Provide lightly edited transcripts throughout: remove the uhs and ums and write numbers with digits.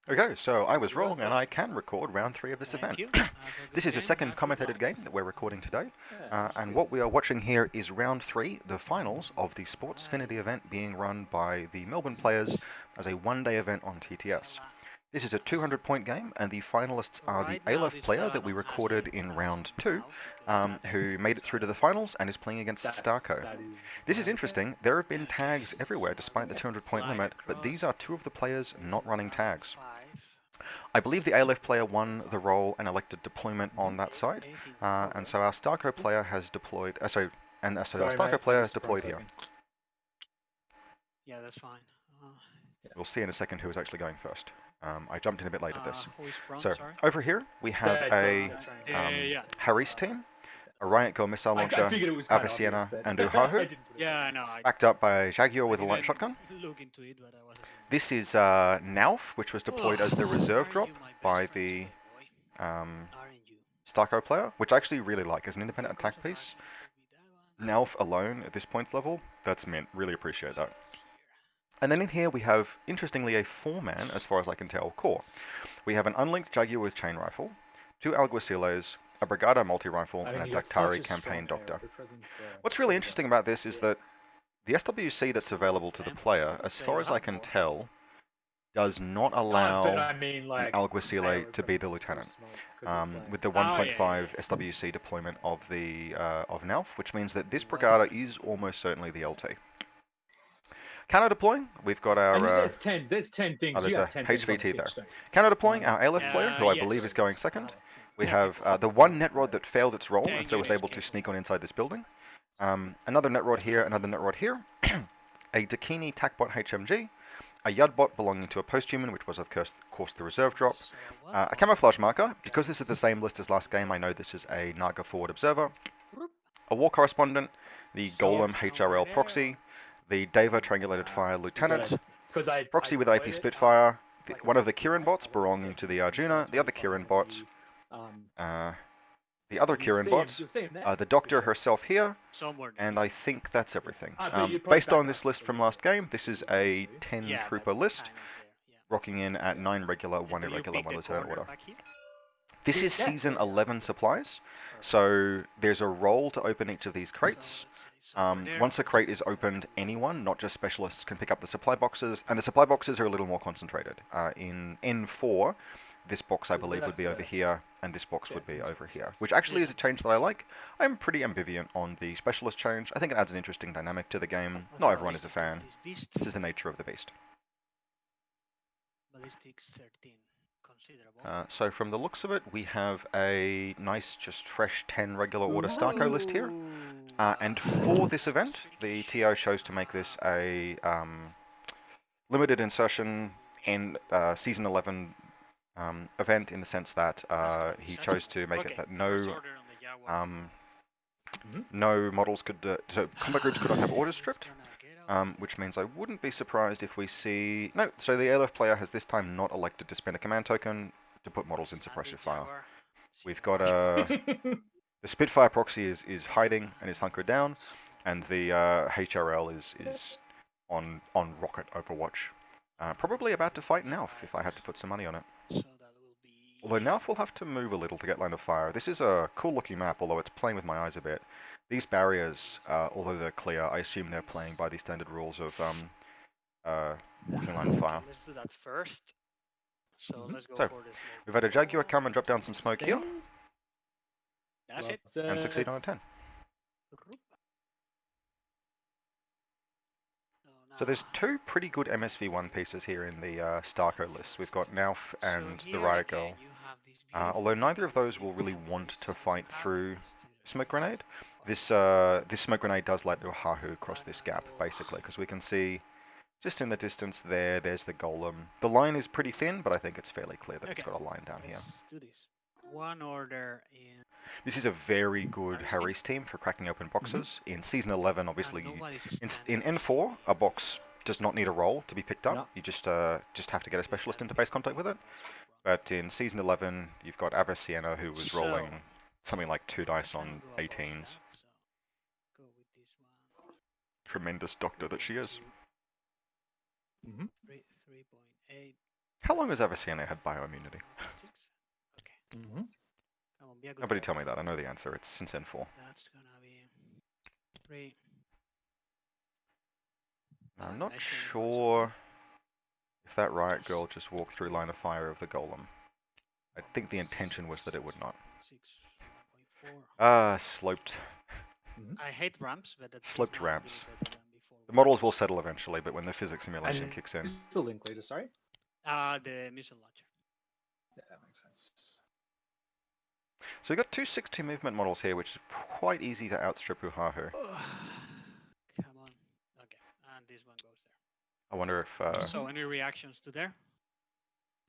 Okay, so I was wrong, and I can record round 3 of this event. This is a second commentated game that we're recording today, and what we are watching here is round 3, the finals of the Sportsfinity event being run by the Melbourne players as a one-day event on TTS. This is a 200-point game, and the finalists are the Aleph player that we recorded in round 2, who made it through to the finals and is playing against StarCo. This is interesting. There have been tags everywhere despite the 200-point limit, but these are 2 of the players not running tags. I believe the Aleph player won the role and elected deployment on that side, and so our StarCo player has deployed. Our StarCo player has deployed here. Yeah, that's fine. We'll see in a second who is actually going first. I jumped in a bit late at this. So over here we have a Harris team, a Riot Girl missile launcher, Abyssiana, and Uhahu. Yeah, I know. Backed up by Jaguar with a light shotgun. Look into it, but I wasn't. This is Nauf, which was deployed as the reserve drop by the StarCo player, which I actually really like as an independent attack piece. Nauf alone at this point level, that's mint. Really appreciate that. And then in here we have, interestingly, a 4-man, as far as I can tell, core. We have an unlinked Jaguar with chain rifle, 2 Alguaciles, a Brigada multi-rifle, and a Daktari campaign doctor. What's really interesting about this is that the SWC that's available to the player, as far as I can tell, does not allow an Alguacile to be the lieutenant, with the 1.5 SWC deployment of Nauf, which means that this Brigada is almost certainly the LT. Counter deploying, we've got our. There's 10 things. Oh, there's a HVT there. Counter deploying, our Aleph player, who I believe is going second. We have the one Netrod that failed its role and so was able to sneak on inside this building. Another Netrod here, another Netrod here. A Dakini TACbot HMG. A Yudbot belonging to a posthuman, which was of course the reserve drop. A camouflage marker. Because this is the same list as last game, I know this is a Naga forward observer. A war correspondent. The Golem HRL proxy. The Deva triangulated fire lieutenant, proxy with AP Spitfire, one of the Kirin bots belonging to the Arjuna, the other Kirin bot, the other Kirin bot, the doctor herself here, and I think that's everything. Based on this list from last game, this is a 10 trooper list, rocking in at 9 regular, 1 irregular, 1 lieutenant order. This is Season 11 supplies, so there's a role to open each of these crates. Once a crate is opened, anyone, not just specialists, can pick up the supply boxes, and the supply boxes are a little more concentrated. In N4, this box I believe would be over here, and this box would be over here, which actually is a change that I like. I'm pretty ambivalent on the specialist change. I think it adds an interesting dynamic to the game. Not everyone is a fan. This is the nature of the beast. Ballistics 13. So from the looks of it, we have a nice, just fresh 10 regular order StarCo list here. And for this event, the TO chose to make this a limited insertion in Season 11 event, in the sense that he chose to make it that no models could, so combat groups could not have orders stripped. Which means I wouldn't be surprised if we see... No, so the Aleph player has this time not elected to spend a command token to put models in suppressive fire. We've got the Spitfire proxy is hiding and is hunkered down, and the HRL is on rocket Overwatch. Probably about to fight Nauf, if I had to put some money on it. Although Nauf will have to move a little to get line of fire. This is a cool looking map, although it's playing with my eyes a bit. These barriers, although they're clear, I assume they're playing by the standard rules of walking line of fire. Let's do that first. So let's go so for this. We've had a Jaguar come and drop down some smoke here. That's it. And succeed on a 10. So there's 2 pretty good MSV1 pieces here in the StarCo list. We've got Nauf and the Riot Girl. Although neither of those will really want to fight through smoke grenade. This smoke grenade does let Uhahu cross this gap, basically, because we can see just in the distance there's the Golem. The line is pretty thin, but I think it's fairly clear that it's got a line down here. Do this. One order in... This is a very good Harris team for cracking open boxes. In Season 11, obviously, in N4, a box does not need a roll to be picked up. You just have to get a specialist into base contact with it. But in Season 11, you've got Abyssiana, who was rolling something like 2 dice on 18s. Tremendous doctor that she is. 3.8. How long has Avicenna had bioimmunity? 6. Okay. Mm-hmm. Come on, be a good Nobody girl. tell me that. I know the answer. It's since N4. That's gonna be 3. I'm not Meshing or sure if that riot girl just walked through line of fire of the golem. I think the intention was that it would not. 6.4. Sloped. I hate ramps, but that's Sloped now ramps. really better than before. The models will settle eventually, but when the physics simulation kicks in. Who's the link leader, sorry? The missile launcher. Yeah, that makes sense. So we've got two 6-2 movement models here, which is quite easy to outstrip Uhahu. Come on. Okay, and this one goes there. I wonder if... So any reactions to there?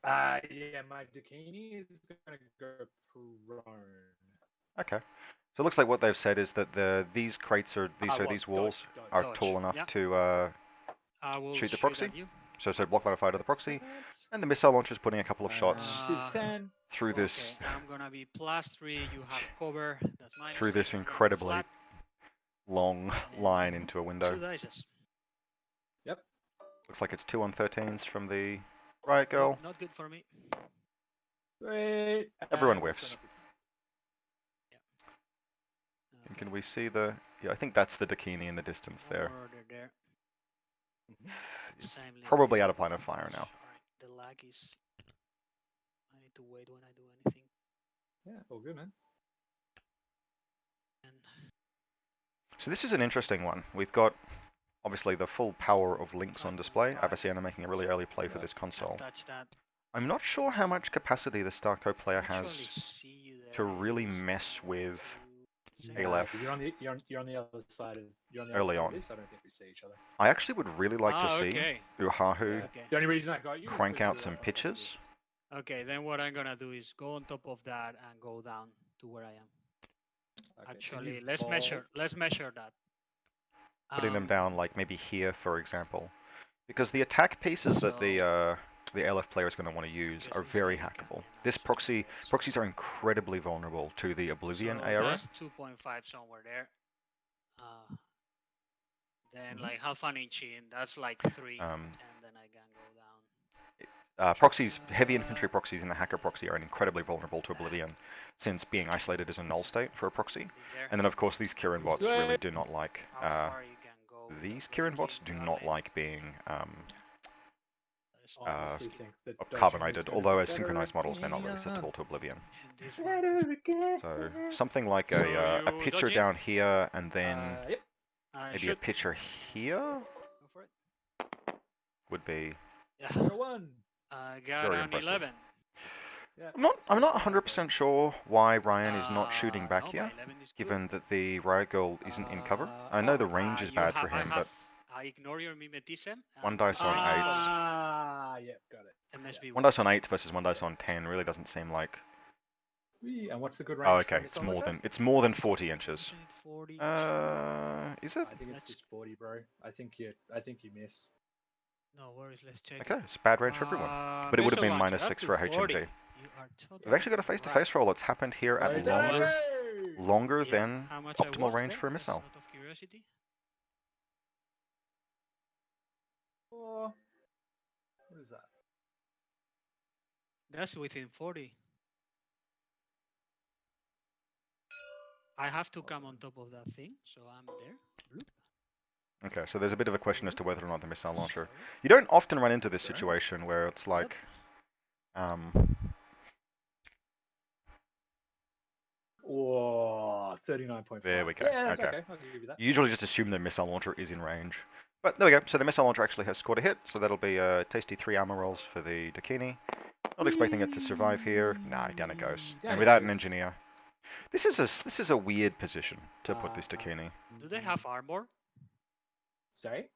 Yeah, my Dakini is gonna go prone. Okay. So it looks like what they've said is that these crates are these walls are Dodge. tall enough Yep. to I will shoot the proxy. at you. So block line of fire to the proxy, and the missile launcher's putting a couple of shots She's 10. through this Okay, I'm gonna be +3. You have cover. That's mine. through this incredibly long line into a window. 2 dices. Yep. Looks like it's 2 on 13s from the riot girl. Not good for me. Great. Everyone whiffs. And can we see the... Yeah, I think that's the Dakini in the distance there. There. It's probably out of line of fire now. Alright, the lag is... I need to wait when I do anything. Yeah, all good, man. And So this is an interesting one. We've got, obviously, the full power of links on display. 5.5. Avicenna making a really early play for this console. touch that. I'm not sure how much capacity the StarCo player has See you there. to really mess with Second. Aleph. You're on the other side of Early on. This. I don't think we see each other. I actually would really like to see Okay. Uhahu Okay. The only reason I got you is crank because out of some the- pitches. Okay, then what I'm gonna do is go on top of that and go down to where I am. Okay, can Actually, you let's fall? measure that. Putting them down, like maybe here, for example. Because the attack pieces that the Aleph player is going to want to use are very hackable. This proxies are incredibly vulnerable to the Oblivion So ARA. that's 2.5 somewhere there. Then like half an inch in, that's like 3, and then I can go down. Proxies, heavy infantry proxies in the hacker proxy are incredibly vulnerable to Oblivion, since being isolated is a null state for a proxy. And then of course these Kirin bots really do not like, How far you can go with these the Kirin bots do blinking not garment. like being I honestly think that Dodge carbonated, is although gonna as be synchronized better models they're not really again. susceptible to Oblivion. And this one. So something like So a you pitcher dodge it? down here and then Yep. maybe a pitcher here Go for it. would be... Yeah. 0-1. I got Very an impressive. 11. Yeah. I'm not 100% sure why Ryan is not shooting back no, here, my 11 is good. given that the riot girl isn't in cover. I know the range is bad for him, but I ignore your mimetism. one dice on 8. Yep, got it. MSB 1 dice on 8 versus 1 dice on 10 really doesn't seem like... And what's the good range? Oh, for okay, missile launcher? it's more than 40 inches. 40. Is it? I think it's just 40, bro. I think you miss. No worries, let's check. Okay, it's bad range for everyone. But it would have been missile launcher, -6 up for a to HMG. 40. You are totally We've actually got a face-to-face roll that's happened here at longer Yeah, than how much I optimal was range there, for a just missile. out of curiosity. Oh, what is that? That's within 40. I have to come on top of that thing, so I'm there. Bloop. Okay, so there's a bit of a question as to whether or not the missile launcher... Sorry. You don't often run into this situation where it's like... Oh, 39.5. There we go, Yeah, that's okay. okay. I'll give you that. You usually just assume the missile launcher is in range. But there we go, so the missile launcher actually has scored a hit, so that'll be tasty 3 armor rolls for the Dakini. Not expecting it to survive here. Nah, down it goes. Down And it without an goes. engineer. This is a weird position to put this Dakini. Do they have armor? Sorry?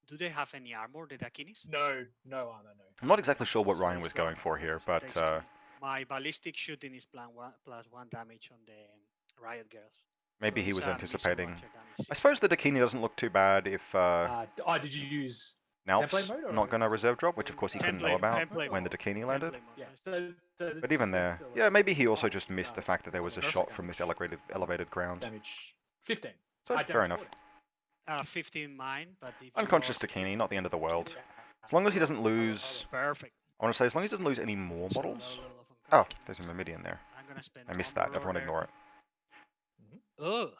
Do they have any armor, the Dakinis? No armor, no. I'm not exactly sure what Ryan was going for here, but Takes to me. My ballistic shooting is +1 damage on the riot girls. maybe he So was it's a missile anticipating... launcher damage I 6. suppose the Dakini doesn't look too bad if Did you use Nalf's template mode or not going to reserve drop, which of course he couldn't know Template- about template when the mode. Dakini landed. Template mode, Yeah, yes. so But even there, still yeah, maybe he also fine. just missed the fact that there was a Perfect shot from damage. this elevated ground. Damage 15. So, Damage fair enough. 40. 15 mine, but if you Unconscious lost- Dakini, not the end of the world. Yeah. As long as he doesn't lose Perfect. I want to say, as long as he doesn't lose any more models. Low level of Oh, uncomfortable. there's a Myrmidian there. I'm gonna spend I missed one that. more Everyone order. ignore it. Oh,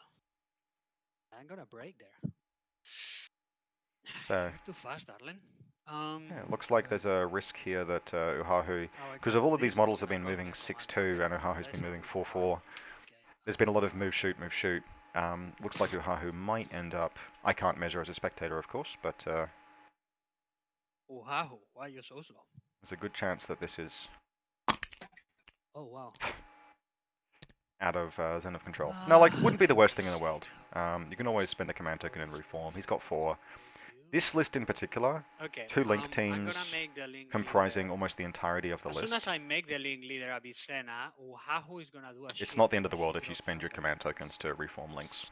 I'm gonna break there. So, You're too fast, darling. yeah, it looks like there's a risk here that Uhahu, oh, because of all of these models have been moving 6-2 and Uhahu's been moving 4-4, there's been a lot of move, shoot. Looks like Uhahu might end up, I can't measure as a spectator, of course, but Uhahu, why are you so slow? there's a good chance that this is Oh, wow. out of zone of control. No, like, it wouldn't be the worst thing in the world. You can always spend a command token and reform. He's got 4. This list in particular, Okay, 2 link I'm teams gonna make the link comprising leader. almost the entirety of the As list. soon as I make the link leader Avicenna, Uhahu is gonna do a It's not the end of the world if you spend your command tokens to reform links.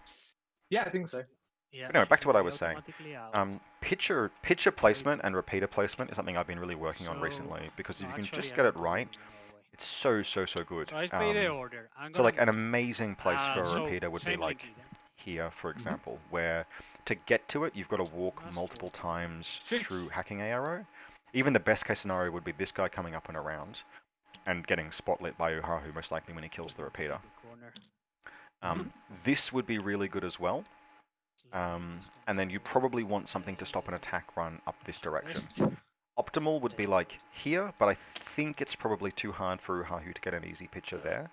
Yeah, I think so. Yeah, Anyway, back to what I was saying. Pitcher Pitcher placement and repeater placement is something I've been really working on recently, because if you can just get it right, it's so good. So I pay the order. So like an amazing place for a so repeater would be same like link leader. here, for example, where to get to it, you've got to walk multiple times through hacking arrow. Even the best case scenario would be this guy coming up and around and getting spotlit by Uhahu, most likely when he kills the repeater. This would be really good as well. And then you probably want something to stop an attack run up this direction. Optimal would be like here, but I think it's probably too hard for Uhahu to get an easy picture there,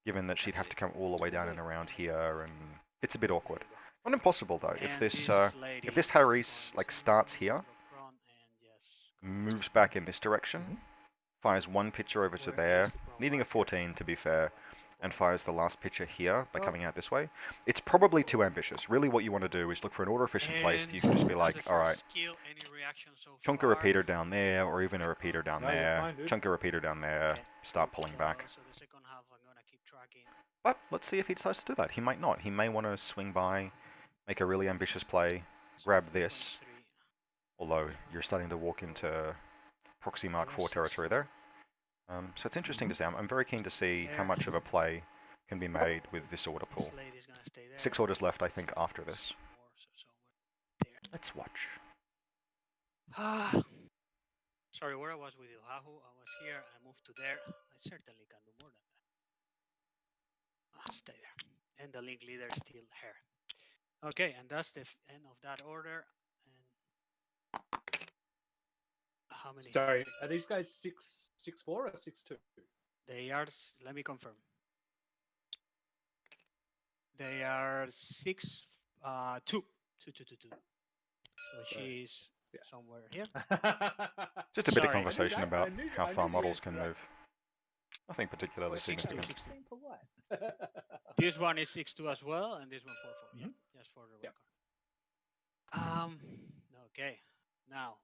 given that she'd have to come all the way down and around here, and it's a bit awkward. Not impossible though. If this Haris like starts here, moves back in this direction, fires one picture over to there, needing a 14 to be fair, and fires the last picture here by coming out this way, it's probably too ambitious. Really what you want to do is look for an order efficient place that you can just be like, alright, chunk a repeater down there, or even a repeater down there, chunk a repeater down there, start pulling back. But let's see if he decides to do that. He might not. He may want to swing by, make a really ambitious play, grab this, although you're starting to walk into proxy Mark 4 territory there. So it's interesting to see. I'm very keen to see how much of a play can be made with this order pool. 6 orders left, I think, after this. Let's watch. Sorry, where I was with Uhahu, I was here, I moved to there. I certainly can do more than that. Stay there. And the link leader is still here. Okay, and that's the end of that order. And how many? Sorry, are these guys 6-4 or 6-2? They are. Let me confirm. They are 6-2. 2. So she's somewhere here. Just a bit of conversation about how far models can move. Nothing particularly significant. This one is 6-2 as well, and this one 4-4. Yeah, just for the record. Okay. Now,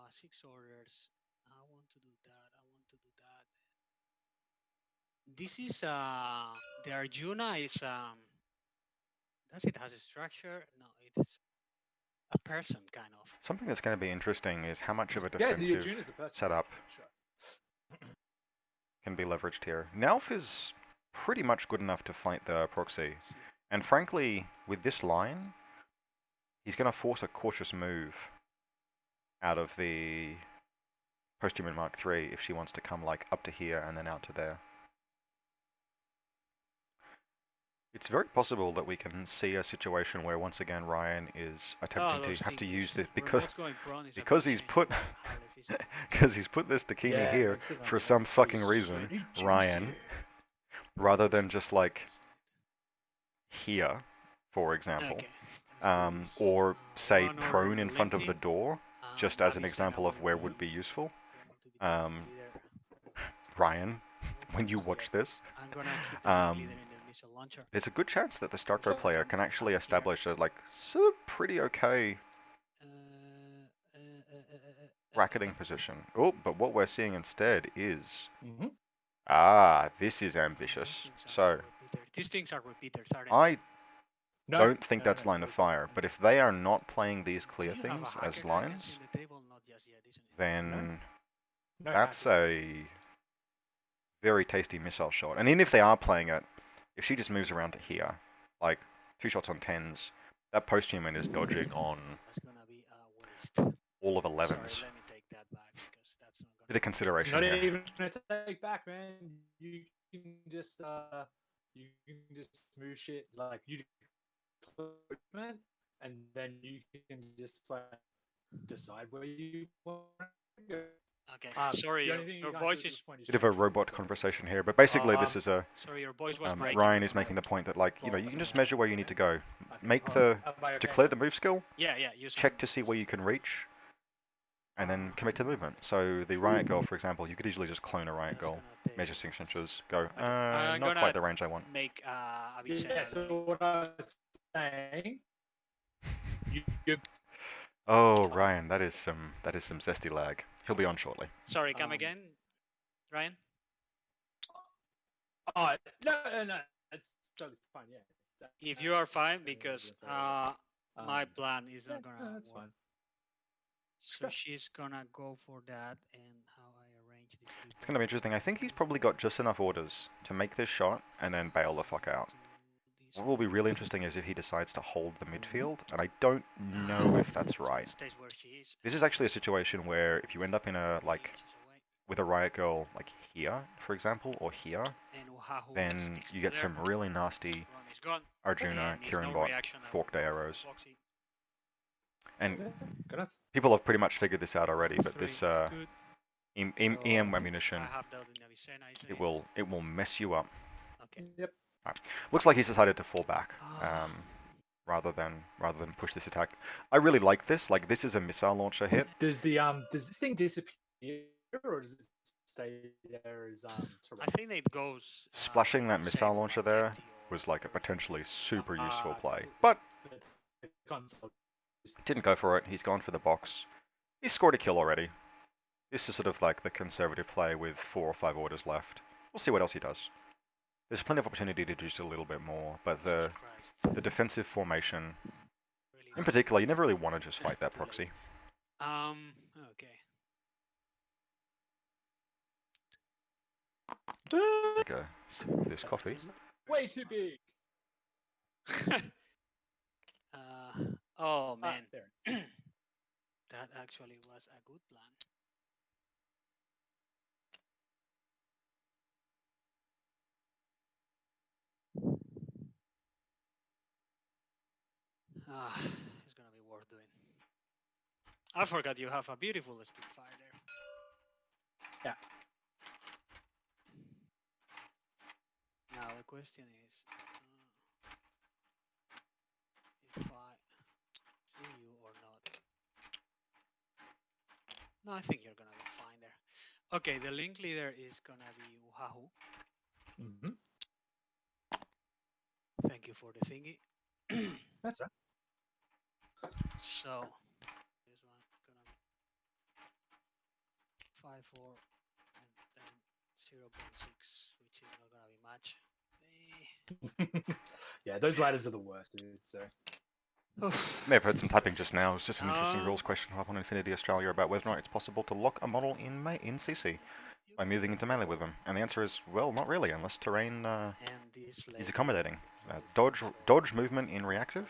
6 orders. I want to do that. This is the Arjuna is does it has a structure? No, it's a person kind of. Something that's going to be interesting is how much of a defensive setup can be leveraged here. Nalf is pretty much good enough to fight the proxy, and frankly, with this line, he's going to force a cautious move out of the post-human Mark 3 if she wants to come like up to here and then out to there. It's very possible that we can see a situation where once again Ryan is attempting to have to use this because he's put this Dakini here for some fucking reason. Ryan, rather than just like here, for example, or say prone in front of the door, just as an example of where would be useful. Ryan, when you watch this, there's a good chance that the StarCo player can actually establish a like pretty okay bracketing position. Oh, but what we're seeing instead is this is ambitious. So these things are repeaters, aren't I don't think that's line of fire, but if they are not playing these clear things as lines, then that's a very tasty missile shot. And even if they are playing it, if she just moves around to here, like 2 shots on 10s, that post-human is dodging on all of 11s. Bit of consideration Not here. even gonna take back, man. You can just move shit like you equipment, and then you can just like decide where you want to go. Okay, sorry, your voice is... Bit of a robot conversation here, but basically this is a... Sorry, your voice was breaking. Ryan is making the point that, like, you know, you can just measure where you need to go. Make the... Declare the move skill, check to see where you can reach, and then commit to the movement. So the riot goal, for example, you could easily just clone a riot goal, measure 6 inches, go, not quite the range I want. Make yeah, so what I was saying... Oh, Ryan, that is some zesty lag. He'll be on shortly. Sorry, come again, Ryan? Oh, no, it's totally fine, yeah. If you are fine, because my plan is not gonna that's work. fine. So she's gonna go for that, and how I arrange this. It's gonna be interesting. I think he's probably got just enough orders to make this shot and then bail the fuck out. What will be really interesting is if he decides to hold the midfield, and I don't know if that's right. This is actually a situation where if you end up in a, like, with a riot girl, like here, for example, or here, then you get some really nasty Arjuna, Kiranbot, forked arrows. And people have pretty much figured this out already, but this EM ammunition, it will mess you up. Okay. Yep. Right. Looks like he's decided to fall back, rather than push this attack. I really like this. Like, this is a missile launcher hit. Does this thing disappear, or does it stay there as terrain? I think it goes. Splashing that missile launcher there was like a potentially super useful play, but didn't go for it. He's gone for the box. He's scored a kill already. This is sort of like the conservative play with 4 or 5 orders left. We'll see what else he does. There's plenty of opportunity to do just a little bit more, but the defensive formation, in particular, you never really want to just fight that proxy. Okay. Take a sip of this coffee. Way too big. Oh man, that actually was a good plan. It's gonna be worth doing. I forgot you have a beautiful Spitfire there. Yeah. Now the question is, if I see you or not. No, I think you're gonna be fine there. Okay, the link leader is gonna be Uhahu. Mm-hmm. Thank you for the thingy. That's right. So this one gonna be 5-4 and then 0.6, which is not gonna be much. Yeah, those ladders are the worst, dude. So. May have heard some typing just now. It's just an interesting rules question up on Infinity Australia about whether or not it's possible to lock a model in CC by moving into melee with them. And the answer is, well, not really, unless terrain is accommodating. Dodge movement in reactive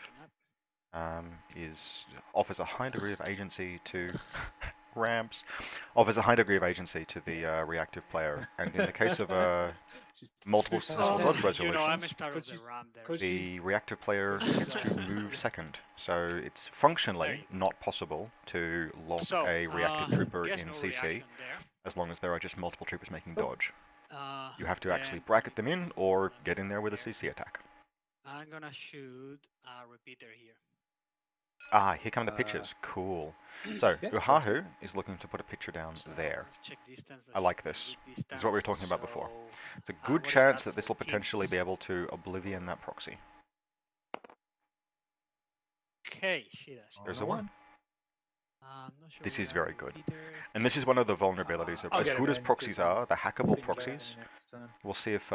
offers a high degree of agency to ramps, offers a high degree of agency to the reactive player. And in the case of multiple successful dodge resolutions, the reactive player gets to move second. So it's functionally not possible to lock a reactive trooper in CC as long as there are just multiple troopers making dodge. You have to actually bracket them in or get in there with a CC attack. I'm gonna shoot a repeater here. Ah, here come the pitches. Cool. So, Uhahu is looking to put a pitcher down there. I like this. This is what we were talking about before. It's a good chance that this will potentially be able to oblivion that proxy. Okay, she does. There's a one. This is very good. And this is one of the vulnerabilities of, as good as proxies are, the hackable proxies. We'll see if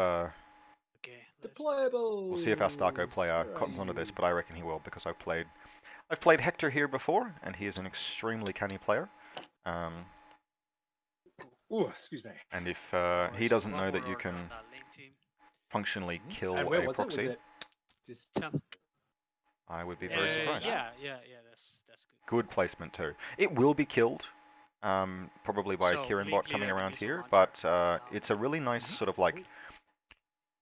Deployable. We'll see if our StarCo player cottons onto this, but I reckon he will because I've played Hector here before, and he is an extremely canny player. Ooh, excuse me. And if he doesn't know that you can functionally kill a proxy, I would be very surprised. Yeah, that's good. Good placement too. It will be killed probably by So Kieran lead bot coming leader around can use a here, launcher. but it's a really nice sort of like,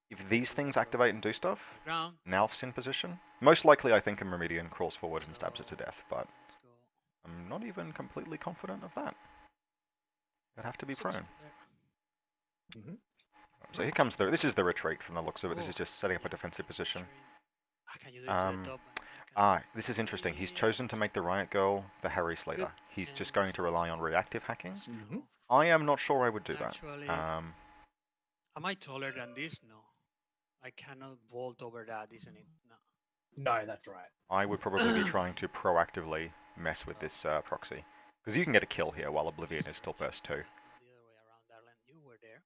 if these things activate and do stuff, Ground. Nalf's in position. Most likely I think a Meridian crawls forward and stabs it to death, but Let's go. I'm not even completely confident of that. I'd have to be 6 prone. there. So here comes this is the retreat from the looks of it. This is Oh, just setting up a yeah, defensive position. Can you do it to the top? This is interesting. He's chosen to make the Riot Girl the Harry Slater. He's just going to rely on reactive hacking. I am not sure I would do that. Actually, am I taller than this? No. I cannot vault over that, isn't it? No. No, that's right. I would probably be trying to proactively mess with this proxy. Because you can get a kill here while Oblivion is still burst 2. The other way around, Darlen. You were there.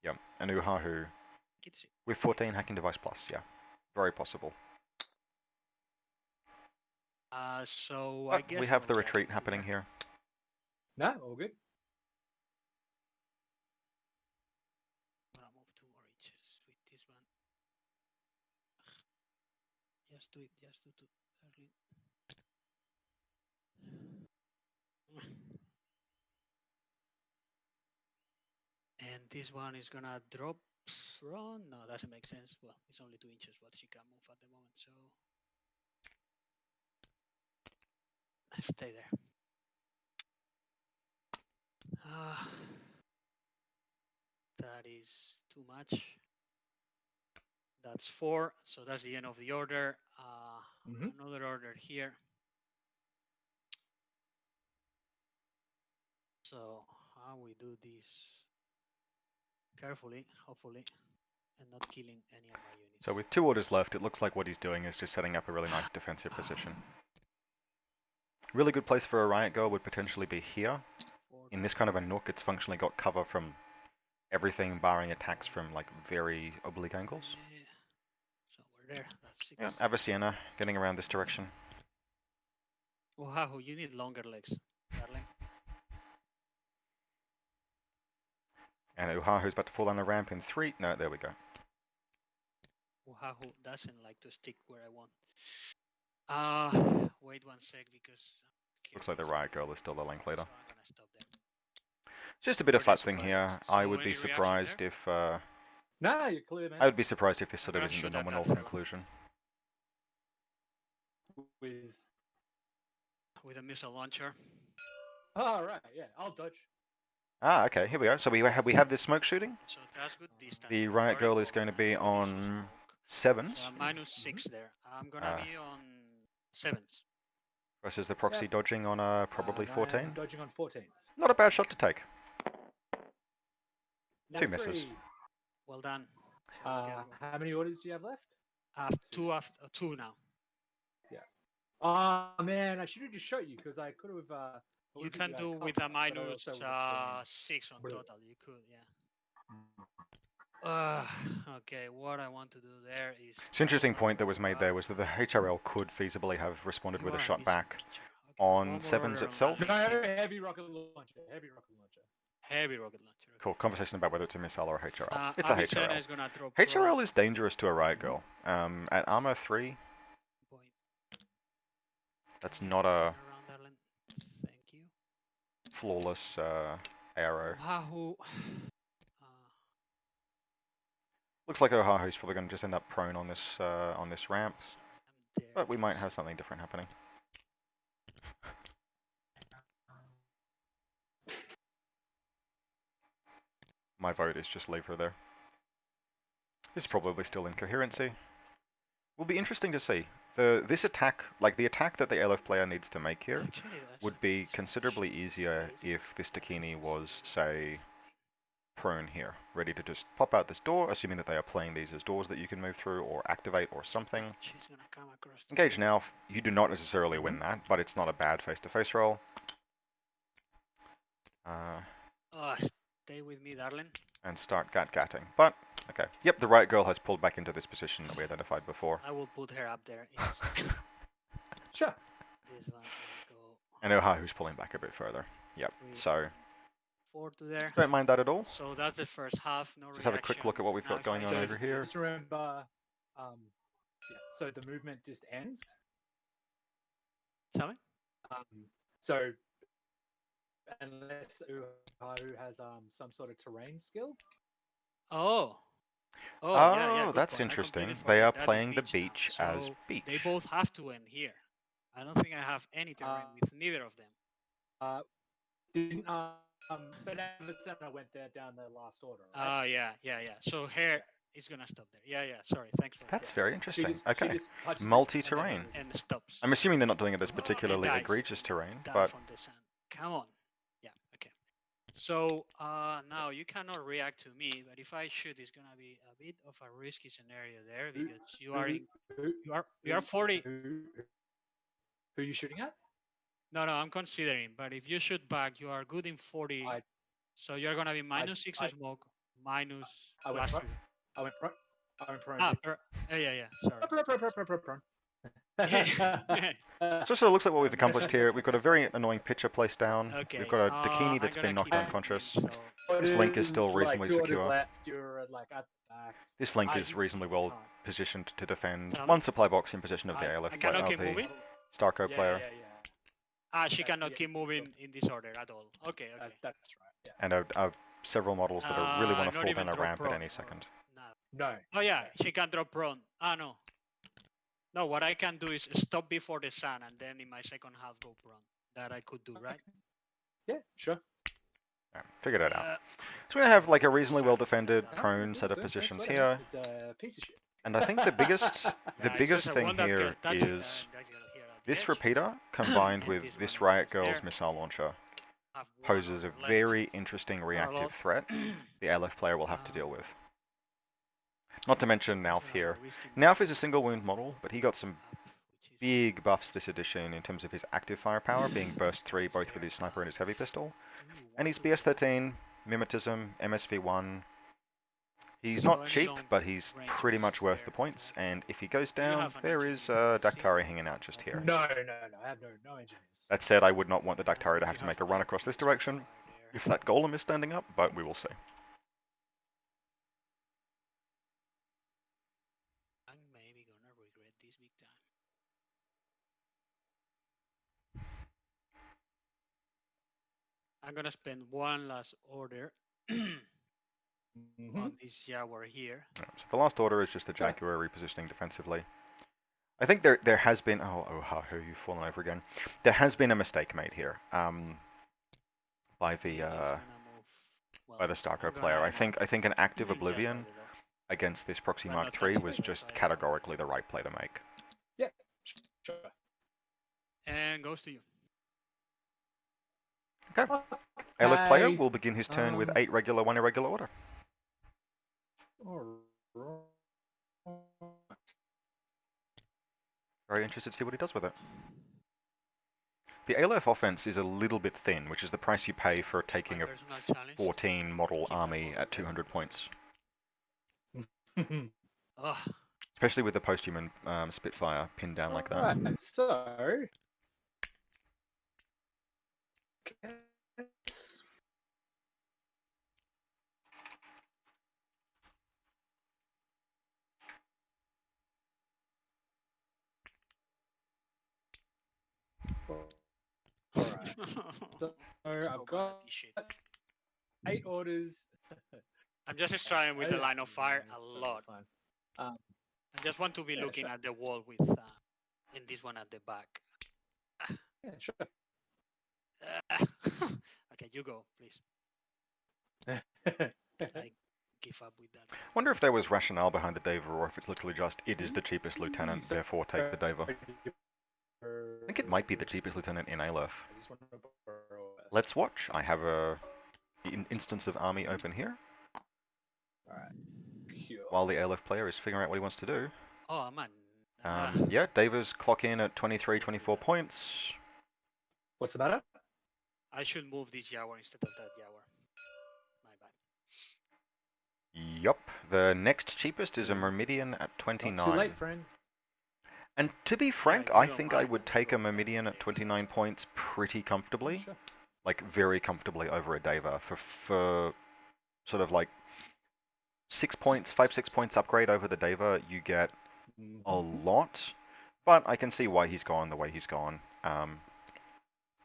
Yep, and Uhahu with 14 hacking device plus, yeah. Very possible. So But I guess we have the we'll retreat catch happening here. No, all good. I'm gonna move 2 more inches with this one. Just do it, just do it. And this one is gonna drop from, no, doesn't make sense. Well, it's only 2 inches what she can move at the moment, so stay there. That is too much. That's 4, so that's the end of the order. Another order here. So how we do this carefully, hopefully, and not killing any of my units. So with 2 orders left, it looks like what he's doing is just setting up a really nice defensive position. Really good place for a Riot Girl would potentially be here. In this kind of a nook, it's functionally got cover from everything, barring attacks from like very oblique angles. So we're there. That's 6. Yeah, Avicenna getting around this direction. Wow, you need longer legs, darling. And Uhahu's about to fall down the ramp in 3. No, there we go. Who doesn't like to stick where I want. Wait 1 sec because Looks like the Riot Girl is still the link leader. So I'm gonna stop there. Just a bit of futzing here. I would be surprised if No, you're clear, man. I would be surprised if this sort of isn't the nominal conclusion. With a missile launcher. Oh, right, yeah, I'll dodge. Ah, okay, here we go. So we have this smoke shooting. So that's good distance. The Riot Girl is going to be on 7s. So -6 there. I'm gonna be on 7s. Versus the proxy dodging on probably 14. Dodging on 14s. Not a bad shot to take. Now 2 misses. Well done. How many orders do you have left? Two now. Yeah. Oh man, I should have just shot you because I could have. You can do with a -6 on total. You could, yeah. Okay, what I want to do there is... It's an interesting point that was made there was that the HRL could feasibly have responded with a shot back on 7s itself. No, heavy rocket launcher. Heavy rocket launcher. Heavy rocket launcher. Cool, conversation about whether it's a missile or a HRL. It's a Avicenna HRL. is gonna drop HRL is dangerous to a Riot Girl. At armor 3, that's not a Thank you. flawless arrow. Oahu. Looks like Oahu's probably going to just end up prone on this ramp, but we might have something different happening. My vote is just leave her there. This is probably still incoherency. Will be interesting to see. This attack, like the attack that the Aleph player needs to make here, would be considerably easier if this Dakini was, say, prone here, ready to just pop out this door, assuming that they are playing these as doors that you can move through or activate or something. Engage now. You do not necessarily win that, but it's not a bad face-to-face roll. Stay with me, darling. And start gatting. But, okay. Yep, the Riot Girl has pulled back into this position that we identified before. I will put her up there. Sure. This one will go. And Oahu's pulling back a bit further. Yep, so 4 to there. Don't mind that at all. So that's the first half. No Just have a quick look at what we've got going on over here. Just remember, so the movement just ends. Tell me. So unless Uharu has some sort of terrain skill. Oh. Oh, yeah, good that's point. I completely interesting. They are forget that is playing the beach beach now. as So beach. they both have to end here. I don't think I have any terrain with neither of them. Didn't but Avicenna went there down the last order, Oh, right? yeah. So hair is gonna stop there. Yeah. Sorry, thanks for That's very interesting. She Okay. just touches it Multi-terrain. and stops. I'm assuming they're not doing it as And particularly dives. egregious terrain, Dive but on the sand. Come on. Yeah. Okay. So now you cannot react to me, but if I shoot, it's gonna be a bit of a risky scenario there because you are 40. Who are you shooting at? No, I'm considering. But if you shoot back, you are good in 40. So you're gonna be -6 smoke, minus. I went front. I went prone. Yeah. Sorry. Prone. So it sort of looks like what we've accomplished here. We've got a very annoying pitcher placed down. Okay. We've got a Dakini that's been knocked unconscious. This link is still reasonably secure. Left, you're like at the back. This link is reasonably well positioned to defend one supply box in possession of the Aleph player, of the StarCo player. She cannot keep moving in this order at all. Okay. That's right. Yeah. And several models that are really want to fall down a ramp at any second. No. Oh yeah, she can drop prone. No. No, what I can do is stop before the sun and then in my second half go prone. That I could do, right? Yeah, sure. Yeah, figured it out. So we're going to have like a reasonably well defended prone set of positions here. It's a piece of shit. And I think the biggest thing here is this repeater combined with this Riot Girl's missile launcher poses a very interesting reactive threat the Aleph player will have to deal with. Not to mention Nauf here. Nauf is a single wound model, but he got some big buffs this edition in terms of his active firepower, being burst 3 both with his sniper and his heavy pistol. And he's BS13, Mimetism, MSV1. He's not cheap, but he's pretty much worth the points, and if he goes down, there is Daktari hanging out just here. No, I have no engineers. That said, I would not want the Daktari to have to make a run across this direction if that golem is standing up, but we will see. I'm maybe gonna regret this big time. I'm gonna spend one last order on this Jaguar here. So the last order is just the Jaguar repositioning defensively. I think there has been you've fallen over again. There has been a mistake made here by the StarCo player. I think an active Oblivion against this Proxy Mark III was just categorically the right play to make. Yeah, sure. And goes to you. Okay. Aleph player will begin his turn with 8 regular, 1 irregular order. Very interested to see what he does with it. The Aleph offense is a little bit thin, which is the price you pay for taking a 14 model army at 200 points. Especially with the post-human Spitfire pinned down like that. Right, so... Alright. So I've got 8 orders. I'm just trying with the line of fire a lot. I just want to be looking at the wall with and this one at the back. Yeah, sure. Okay, you go, please. I give up with that. Wonder if there was rationale behind the Deva, or if it's literally just it is the cheapest lieutenant, therefore take the Deva. I think it might be the cheapest lieutenant in Aleph. Let's watch. I have an instance of army open here. Alright. While the Aleph player is figuring out what he wants to do. Oh, man. Yeah, Deva's clock in at 23, 24 points. What's the matter? I should move this Jaguar instead of that Jaguar. My bad. Yup. The next cheapest is a Myrmidian at 29. It's not too late, friend. And to be frank, I think I would take a Myrmidian at 29 points pretty comfortably. Sure. Like, very comfortably over a Deva. For sort of like 6 points, 5-6 points upgrade over the Deva, you get a lot. But I can see why he's gone the way he's gone.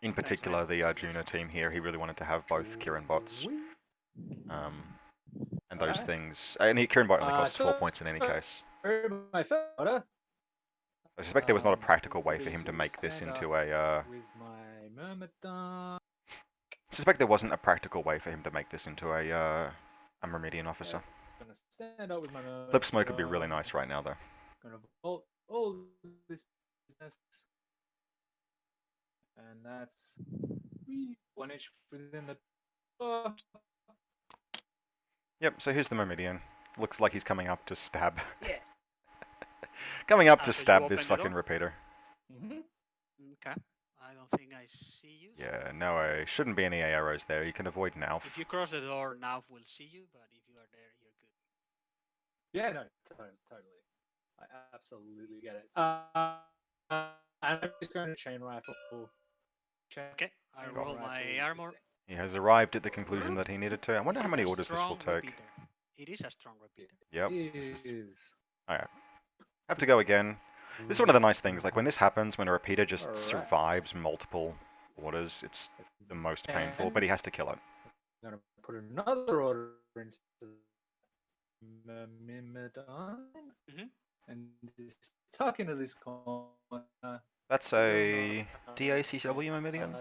In particular, the Arjuna team here, he really wanted to have both Kirin bots. And those things. And Kirin bot only costs 4 points in any case. My photo. I suspect there was not a practical way for him to make this into a. With my Myrmidon. I suspect there wasn't a practical way for him to make this into a Myrmidian officer. Gonna stand up with my Myrmidon. Flip smoke would be really nice right now, though. Gonna vault all this business. And that's 1 inch within the door. Yep, so here's the Myrmidian. Looks like he's coming up to stab. Yeah. Coming up to so you stab open this the fucking door? repeater. Okay. I don't think I see you. Yeah, no, shouldn't be any arrows there. You can avoid Nauf. If you cross the door, Nav will see you, but if you are there, you're good. Yeah, no, totally. I absolutely get it. I'm just going to chain rifle. Okay, I roll my armor. He has arrived at the conclusion that he needed to. I wonder how many It's a orders this will strong take. repeater. It is a strong repeater. Yep. It is. Alright. Have to go again. This is one of the nice things, like when this happens, when a repeater just survives multiple orders, it's the most painful, but he has to kill it. I'm going to put another order into the Myrmidon. And just tuck into this corner. That's a DACW Myrmidian?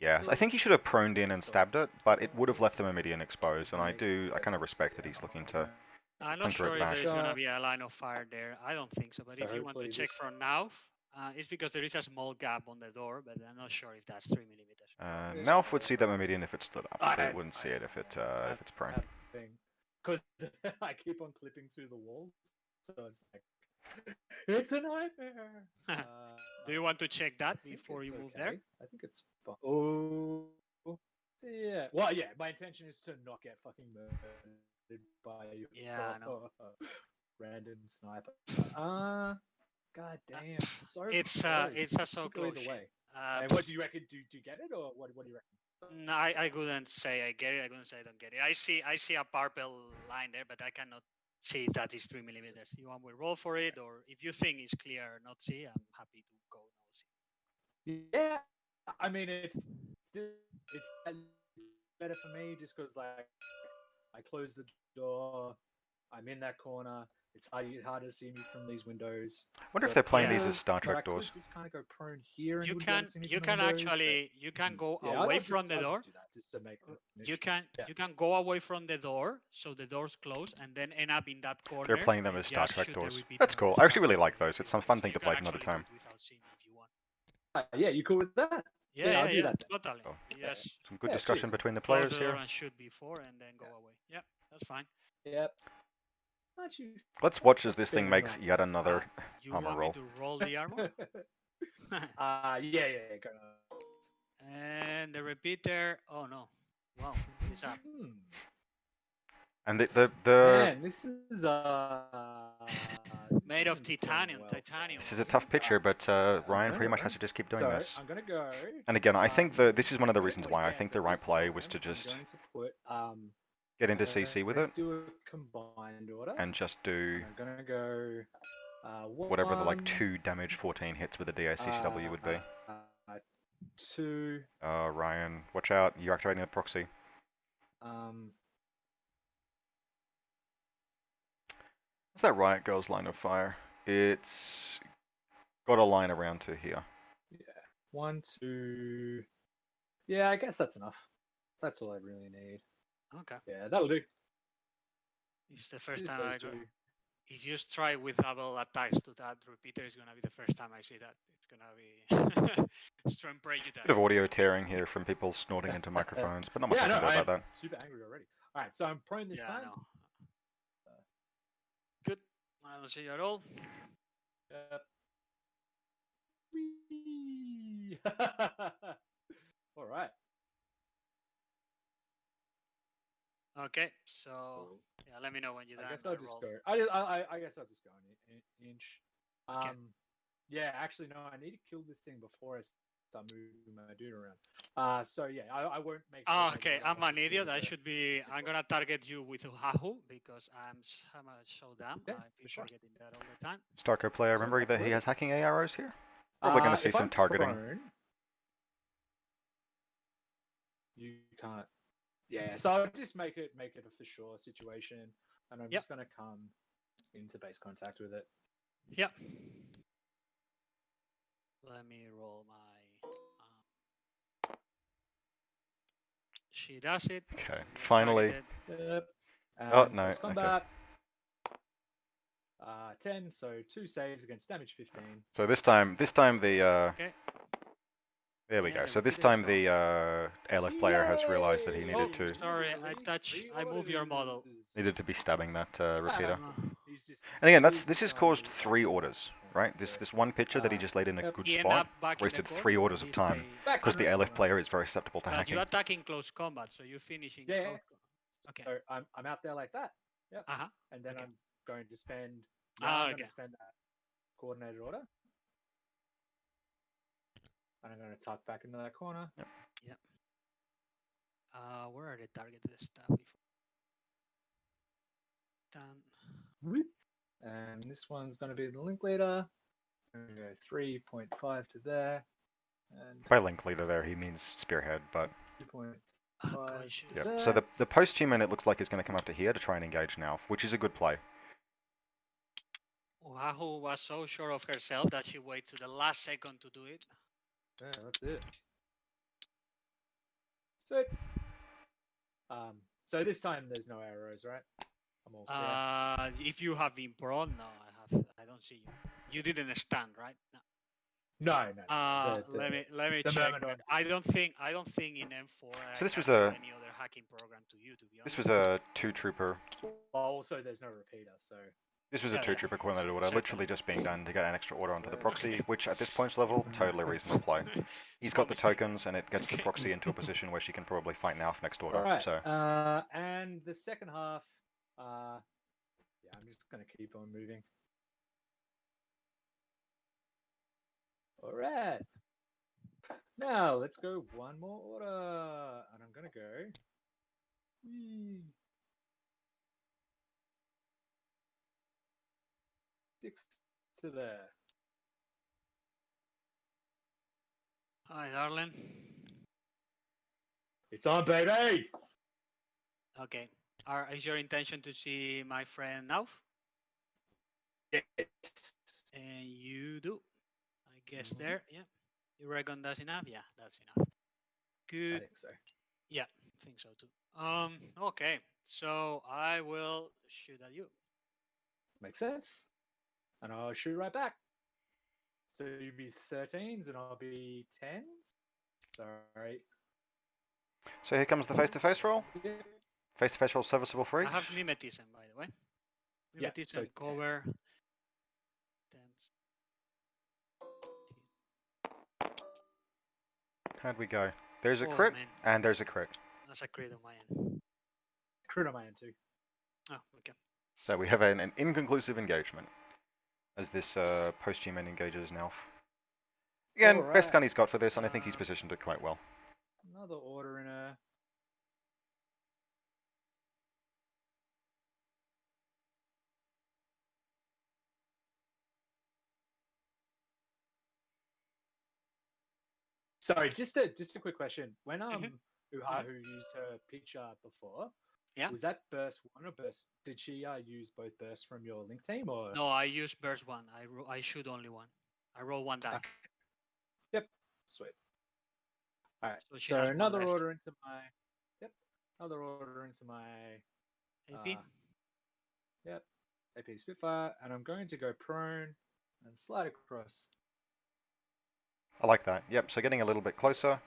Yeah, I think he should have proned in and stabbed it, but it would have left the Myrmidian exposed, and I kind of respect that he's looking to I'm not hunker sure it if back. there's going to be a line of fire there. I don't think so, but if you want to check for now, it's because there is a small gap on the door, but I'm not sure if that's 3 millimeters. Nauf would see the Myrmidian if it stood up, but it wouldn't see it if it's prone. Because I keep on clipping through the walls, so it's like, it's a nightmare. Do you want to check that before you move there? I think it's fine. Oh, yeah. Well, yeah, my intention is to not get fucking murdered by I know. Random sniper. God damn. So it's a so close. Either way. And what do you reckon? Do you get it, or what do you reckon? No, I couldn't say I get it. I couldn't say I don't get it. I see a purple line there, but I cannot see if that is 3 millimeters. You want me to roll for it, or if you think it's clear or not see, I'm happy to go no see. Yeah, I mean it's better for me just because like I close the door, I'm in that corner. It's harder to see me from these windows. I wonder if they're playing these as Star Trek doors. Just kind of go prone here. And you can go away from the door. You can go away from the door, so the door's closed, and then end up in that corner. They're playing them as Star Trek doors. That's cool. I actually really like those. It's some fun thing to play another time. Yeah, you cool with that? Yeah, I'll do that. Totally. Oh. Yes. Some good discussion between the players here. And shoot before, and then go away. Yep, that's fine. Yep. Let's watch as this thing makes yet another armor roll. You want me to roll the armor? Yeah, go. And the repeater. Oh no! Wow, it's up. And the Man, this is made of titanium. Titanium. This is a tough picture, but Ryan pretty much has to just keep doing this. I'm gonna go. And again, I think this is one of the reasons why I think the right play was to just get into CC with it, do a combined order, and just do I'm gonna go whatever the like 2 damage 14 hits with the DACCW would be. 2. Ryan, watch out! You're activating the proxy. What's that Riot Girls line of fire? It's got a line around to here. Yeah, 1, 2. Yeah, I guess that's enough. That's all I really need. Okay. Yeah, that'll do. It's the first time I go. If you try with double attacks to that repeater, it's gonna be the first time I see that. It's gonna be strong prejudice. Bit of audio tearing here from people snorting into microphones, but not much I can do about that. Super angry already. All right, so I'm prone this time. No. Good. I don't see you at all. Yep. Whee! All right. Okay, so yeah, let me know when you're done. I guess I'll just go. I guess I'll just go an inch. Okay. Yeah, actually, no. I need to kill this thing before I start moving my dude around. So yeah, I won't make. Okay, I'm an idiot. I'm gonna target you with Uhahu because I'm so dumb. I keep forgetting that all the time. StarCo player, remember that he has hacking arrows here? Probably gonna see some targeting. you can't. Yeah, so I'll just make it a for sure situation, and I'm just gonna come into base contact with it. Yep. Let me roll my. She does it. Okay, So you're finally. targeted. Yep. Oh, And no, close okay. combat. 10, so 2 saves against damage 15. So this time the Okay. there we And go. the So this repeater time is the gone. Aleph player has realized that he Oh, needed to sorry, I moved your model. be stabbing that repeater. He's just And again, losing this has time caused with 3 orders, right? This one pitcher that he just laid in a Yep. good He ended spot up back in the wasted corner. 3 orders of He time stayed- back because on the the Aleph corner. player is very susceptible to But hacking. you're attacking close combat, so you're finishing. Yeah. close Okay. So I'm out there like that. Yep. Uh huh. And then Okay. I'm going to spend. Ah, I'm okay. going to spend that coordinated order. And I'm going to tuck back into that corner. Yep. Where are the targeted stuff before? Done. And this one's going to be the link leader. I'm going to go 3.5 to there. And By link leader there, he means spearhead, but 2.5 gosh. to yeah. there. So the post-human, it looks like, is going to come up to here to try and engage now, which is a good play. Wahoo was so sure of herself that she waited to the last second to do it. Yeah, that's it. Sweet. So this time there's no arrows, right? I'm all clear. If you have been prone, no, I don't see you. You didn't stand, right? No. No. Let me the check. Myrmidon I don't think in M4. So this I was can do a- any other hacking program to you, to be honest. This was a 2-trooper. Also, there's no repeater, so This was a Yeah, 2-trooper coordinated order, certainly. literally just being done to get an extra order onto the proxy, Okay. which at this points level, totally reasonable play. He's got the Small mistake. tokens, and it gets the Okay. proxy into a position where she can probably fight now for next order. all right. So And the second half, yeah, I'm just gonna keep on moving. All right. Now let's go one more order, and I'm gonna go. Whee. 6 to there. Hi, darling. It's on, baby. Okay. Is your intention to see my friend now? Yes. And you do. I guess Mhm. there. Yeah. You reckon that's enough? Yeah, that's enough. I Good. think so. Yeah, I think so too. Okay. So I will shoot at you. Makes sense. And I'll shoot right back. So you'd be 13s and I'll be 10s. Sorry. So here comes the face-to-face roll. Yeah. Face-to-face roll serviceable for I each. have mimetism, by the way. Yeah, Mimetism so cover. 10s. How'd we go? There's a Oh, crit, man. and there's a crit. That's a crit on my end. Crit on my end too. Oh, okay. So we have an inconclusive engagement as this post-human engages an elf. Again, Alright. best gun he's got for this, and I think he's positioned it quite well. Another order in a. Sorry, just a quick question. When Uhahu used her picture before, Yeah. was that burst 1 or burst? Did she use both bursts from your link team or? No, I use burst 1. I shoot only 1. I roll 1 die. Okay. Yep. Sweet. All right. So she So has one another left. order into my. Yep. Another order into my. AP. Yep. AP Spitfire, and I'm going to go prone and slide across. I like that. Yep, so getting a little bit closer.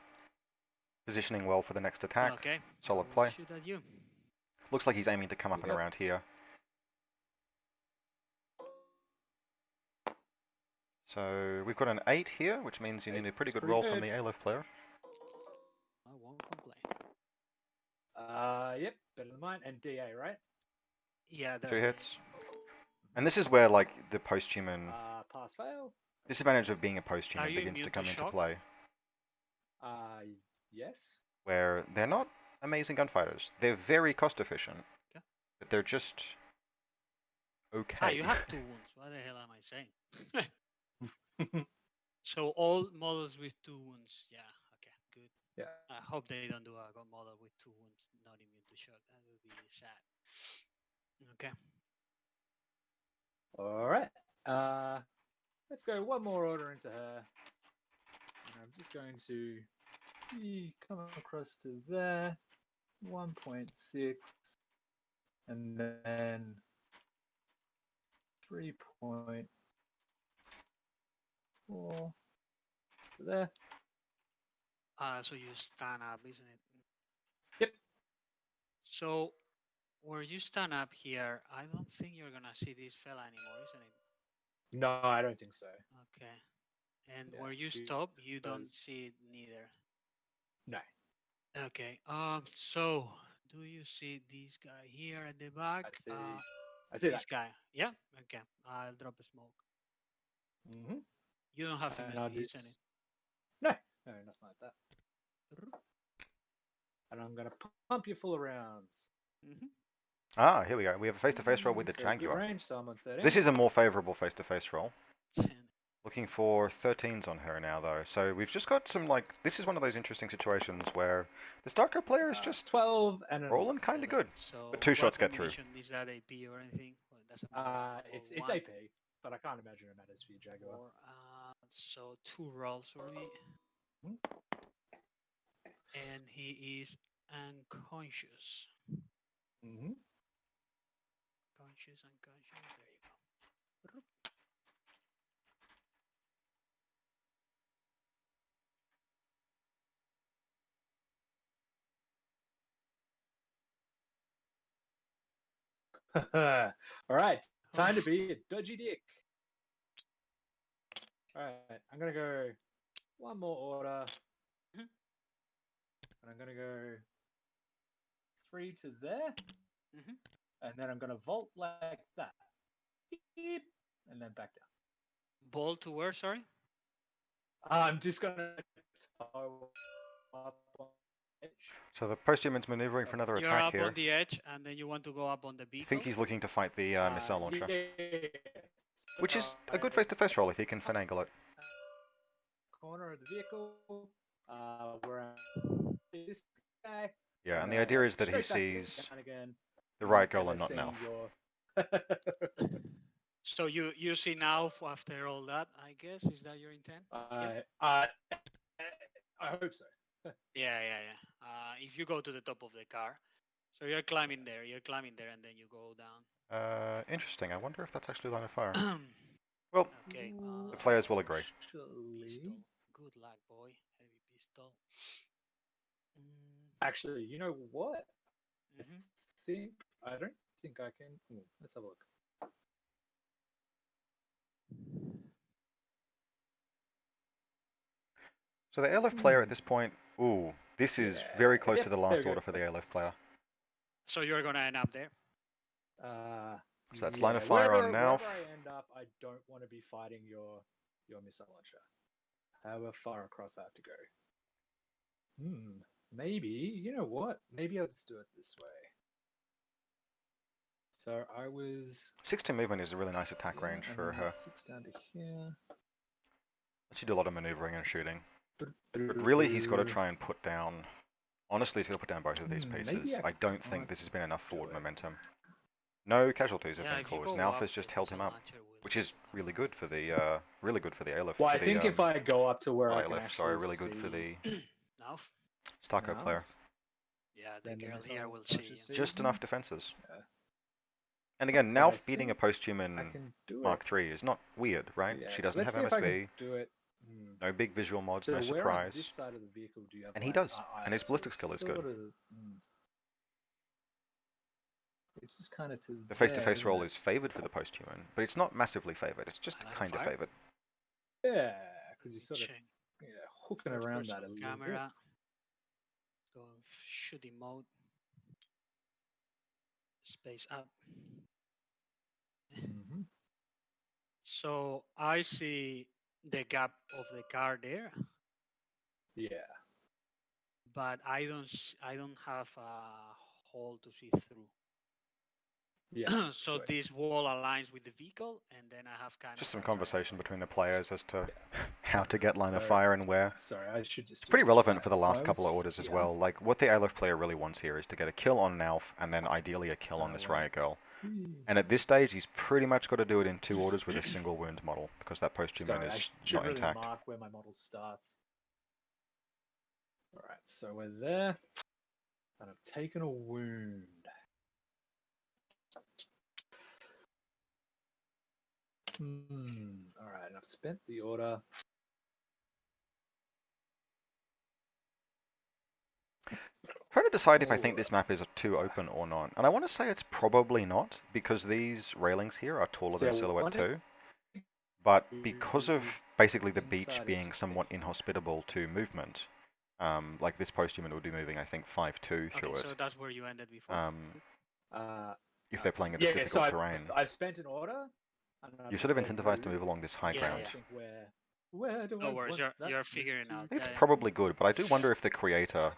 Positioning well for the next attack. Okay. Solid I will play. Shoot at you. Looks like he's aiming to come up and Yep. around here. So we've got an 8 here, which means you need a pretty good roll from the Aleph player. I won't complain. Yep. Better than mine. And DA, right? Yeah, that's 2 the- hits. And this is where, like, the post-human Pass fail. disadvantage of being a Are post-human you begins to immune come to into shock? play, Yes. where they're not amazing gunfighters. They're very cost efficient, Okay. but they're just okay. Ah, you have 2 wounds. What the hell am I saying? So all models with 2 wounds. Yeah. Okay. Good. Yeah. I hope they don't do a god model with 2 wounds not immune to shock. That would be sad. Okay. All right. Let's go one more order into her. And I'm just going to come across to there. 1.6. And then 3.4 to there. So you stand up, isn't it? Yep. So where you stand up here, I don't think you're gonna see this fella anymore, isn't it? No, I don't think so. Okay. And Yeah, where you stop, you don't see it neither. No. Okay. So do you see this guy here at the back? I see This that. guy. Yeah. Okay. I'll drop a smoke. Mm-hmm. You don't have And MSB, I'll isn't just... it? No, nothing like that. And I'm going to pump you full of rounds. Mm-hmm. Ah, here we go. We have a face-to-face roll with the So good Jaguar. range, so I'm on 13. This is a more favourable face-to-face roll. 10. Looking for 13s on her now, though. So we've just got some, like, this is one of those interesting situations where the StarCo player is just 12 and rolling kind of good. So But 2 shots get through. Is that AP or anything? Well, it doesn't matter. It's AP, but I can't imagine it matters for you, Jaguar. So 2 rolls for me. Hmm? And he is unconscious. Mm-hmm. Unconscious. There you go. All right, time to be a dodgy dick. All right, I'm gonna go one more order, and I'm gonna go 3 to there, and then I'm gonna vault like that, beep, and then back down. Ball to where? Sorry. I'm just gonna toe up on the edge. So the post-human's maneuvering for another You're attack up here. on the edge, and then you want to go up on the beacon. I think he's looking to fight the missile launcher. Yes. Which is a good face-to-face roll if he can finagle it. Corner of the vehicle, where this guy. Yeah, and the idea is that he sees the right girl and not now. So you see now after all that, I guess, is that your intent? I hope so. Yeah. If you go to the top of the car, so you're climbing there, and then you go down. Interesting. I wonder if that's actually line of fire. Well, okay. The players will agree. Pistol. Good luck, boy. Heavy pistol. Actually, you know what? I don't think I can. Let's have a look. So the Aleph player at this point, ooh, this is very close to the last order for the Aleph player. So you're gonna end up there. So that's line of fire on now. Wherever I end up, I don't want to be fighting your missile launcher. However far across I have to go. Maybe, you know what? Maybe I'll just do it this way. So I was... 6 to movement is a really nice attack range for her. 6 down to here. She do a lot of maneuvering and shooting. But really, he's got to try and put down... Honestly, he's got to put down both of these pieces. I don't think this has been enough forward momentum. No casualties have been caused. Nalfa's just held him up, which is really good for the Aleph. Well, I think if I go up to where I can Aleph, actually sorry, really good for the StarCo player. Yeah, the girl here will see. Just enough defenses. Yeah. And again, Nalf beating a post-human Mark III is not weird, right? Yeah, she doesn't have MSB. No big visual mods, no surprise. This side of the vehicle do you have, and he does, and his ballistic skill is good. It's just kind of to the face-to-face roll is favoured for the post-human, but it's not massively favoured. It's just kind of favoured. Yeah, because you're sort of hooking around that a little camera. Go shooting mode. Space up. So I see the gap of the car there. Yeah. But I don't have a hole to see through. Yeah. So sweet. this wall aligns with the vehicle, and then I have kind Just of some a conversation triangle. between the players as to Yeah. how to get line of So, fire and where. sorry, I should just It's do pretty this relevant right. for the So last I couple was of orders as here. well. Like, what the Aleph player really wants here is to get a kill on Nalf, and then ideally a kill on this Well, riot girl. And at this stage, he's pretty much got to do it in 2 orders with a single wound model, because that post-human sorry, I is should not really intact. mark where my model starts. All right, so we're there, and I've taken a wound. All right, and I've spent the order. Trying to decide if I think this map is too open or not. And I want to say it's probably not, because these railings here are taller than Silhouette 2. But because of basically the beach being somewhat inhospitable to movement, like this post-human would be moving, I think, 5-2 through Okay, it. so that's where you ended before. If they're playing at yeah, difficult so terrain. I've spent an order. And You're sort of incentivized to move along this high ground. Yeah. Where do No I worries, want that you're figuring out. It's Yeah. probably good, but I do wonder if the creator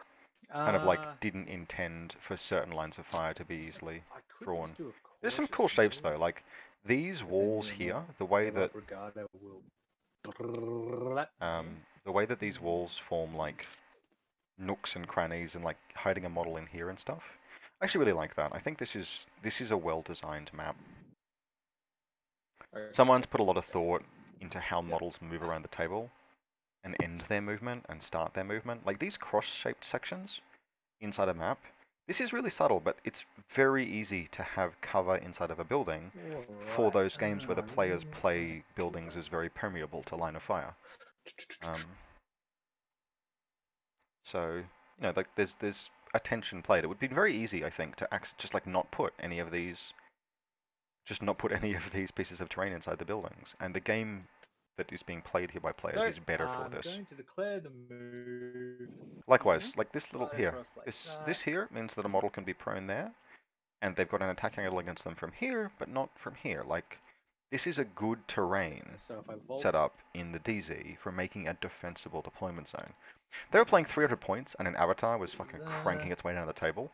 kind of like Uh, didn't intend for certain lines of fire to be easily I could drawn. just do a There's some cautious cool shapes move, though, like these but then walls your here, the way that Brigado will the way that these walls form like nooks and crannies and like hiding a model in here and stuff. I actually really like that. I think this is a well-designed map. Someone's put a lot of thought into how models move around the table and end their movement and start their movement. Like these cross-shaped sections inside a map, this is really subtle, but it's very easy to have cover inside of a building for those games where the players play buildings as very permeable to line of fire. So, you know, like there's attention played. It would be very easy, I think, to just like not put any of these pieces of terrain inside the buildings. And the game that is being played here by players is better for this. I'm going to declare the move. Likewise, like this little Right here, across like this here means that a model can be prone there, and they've got an attack angle against them from here, but not from here. Like, this is a good terrain So if I vault, set up in the DZ for making a defensible deployment zone. They were playing 300 points, and an Avatar was fucking cranking its way down the table,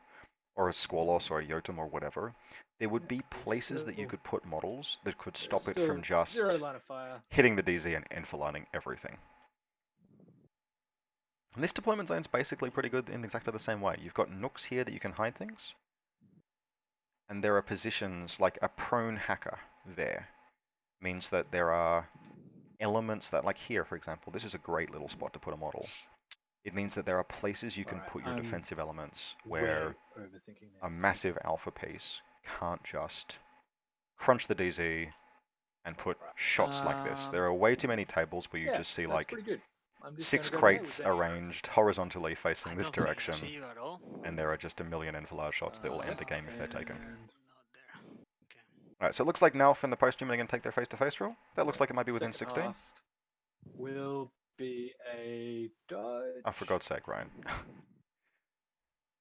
or a Squalos or a Yotum or whatever. There would be places that you could put models that could stop it from just zero line of fire. hitting the DZ and enfilading everything. And this deployment zone is basically pretty good in exactly the same way. You've got nooks here that you can hide things. And there are positions like a prone hacker there. Means that there are elements that, like here, for example, this is a great little spot to put a model. It means that there are places you can put your defensive elements where a massive alpha piece can't just crunch the DZ and put shots like this. There are way too many tables where you just see like 6 crates arranged horizontally facing this direction, and there are just a million enfilade shots that will end the game if they're taken. Alright, so it looks like Nalf and the post-human are going to take their face-to-face roll. That looks like it might be within 16. Will be a dodge. Oh, for God's sake, Ryan.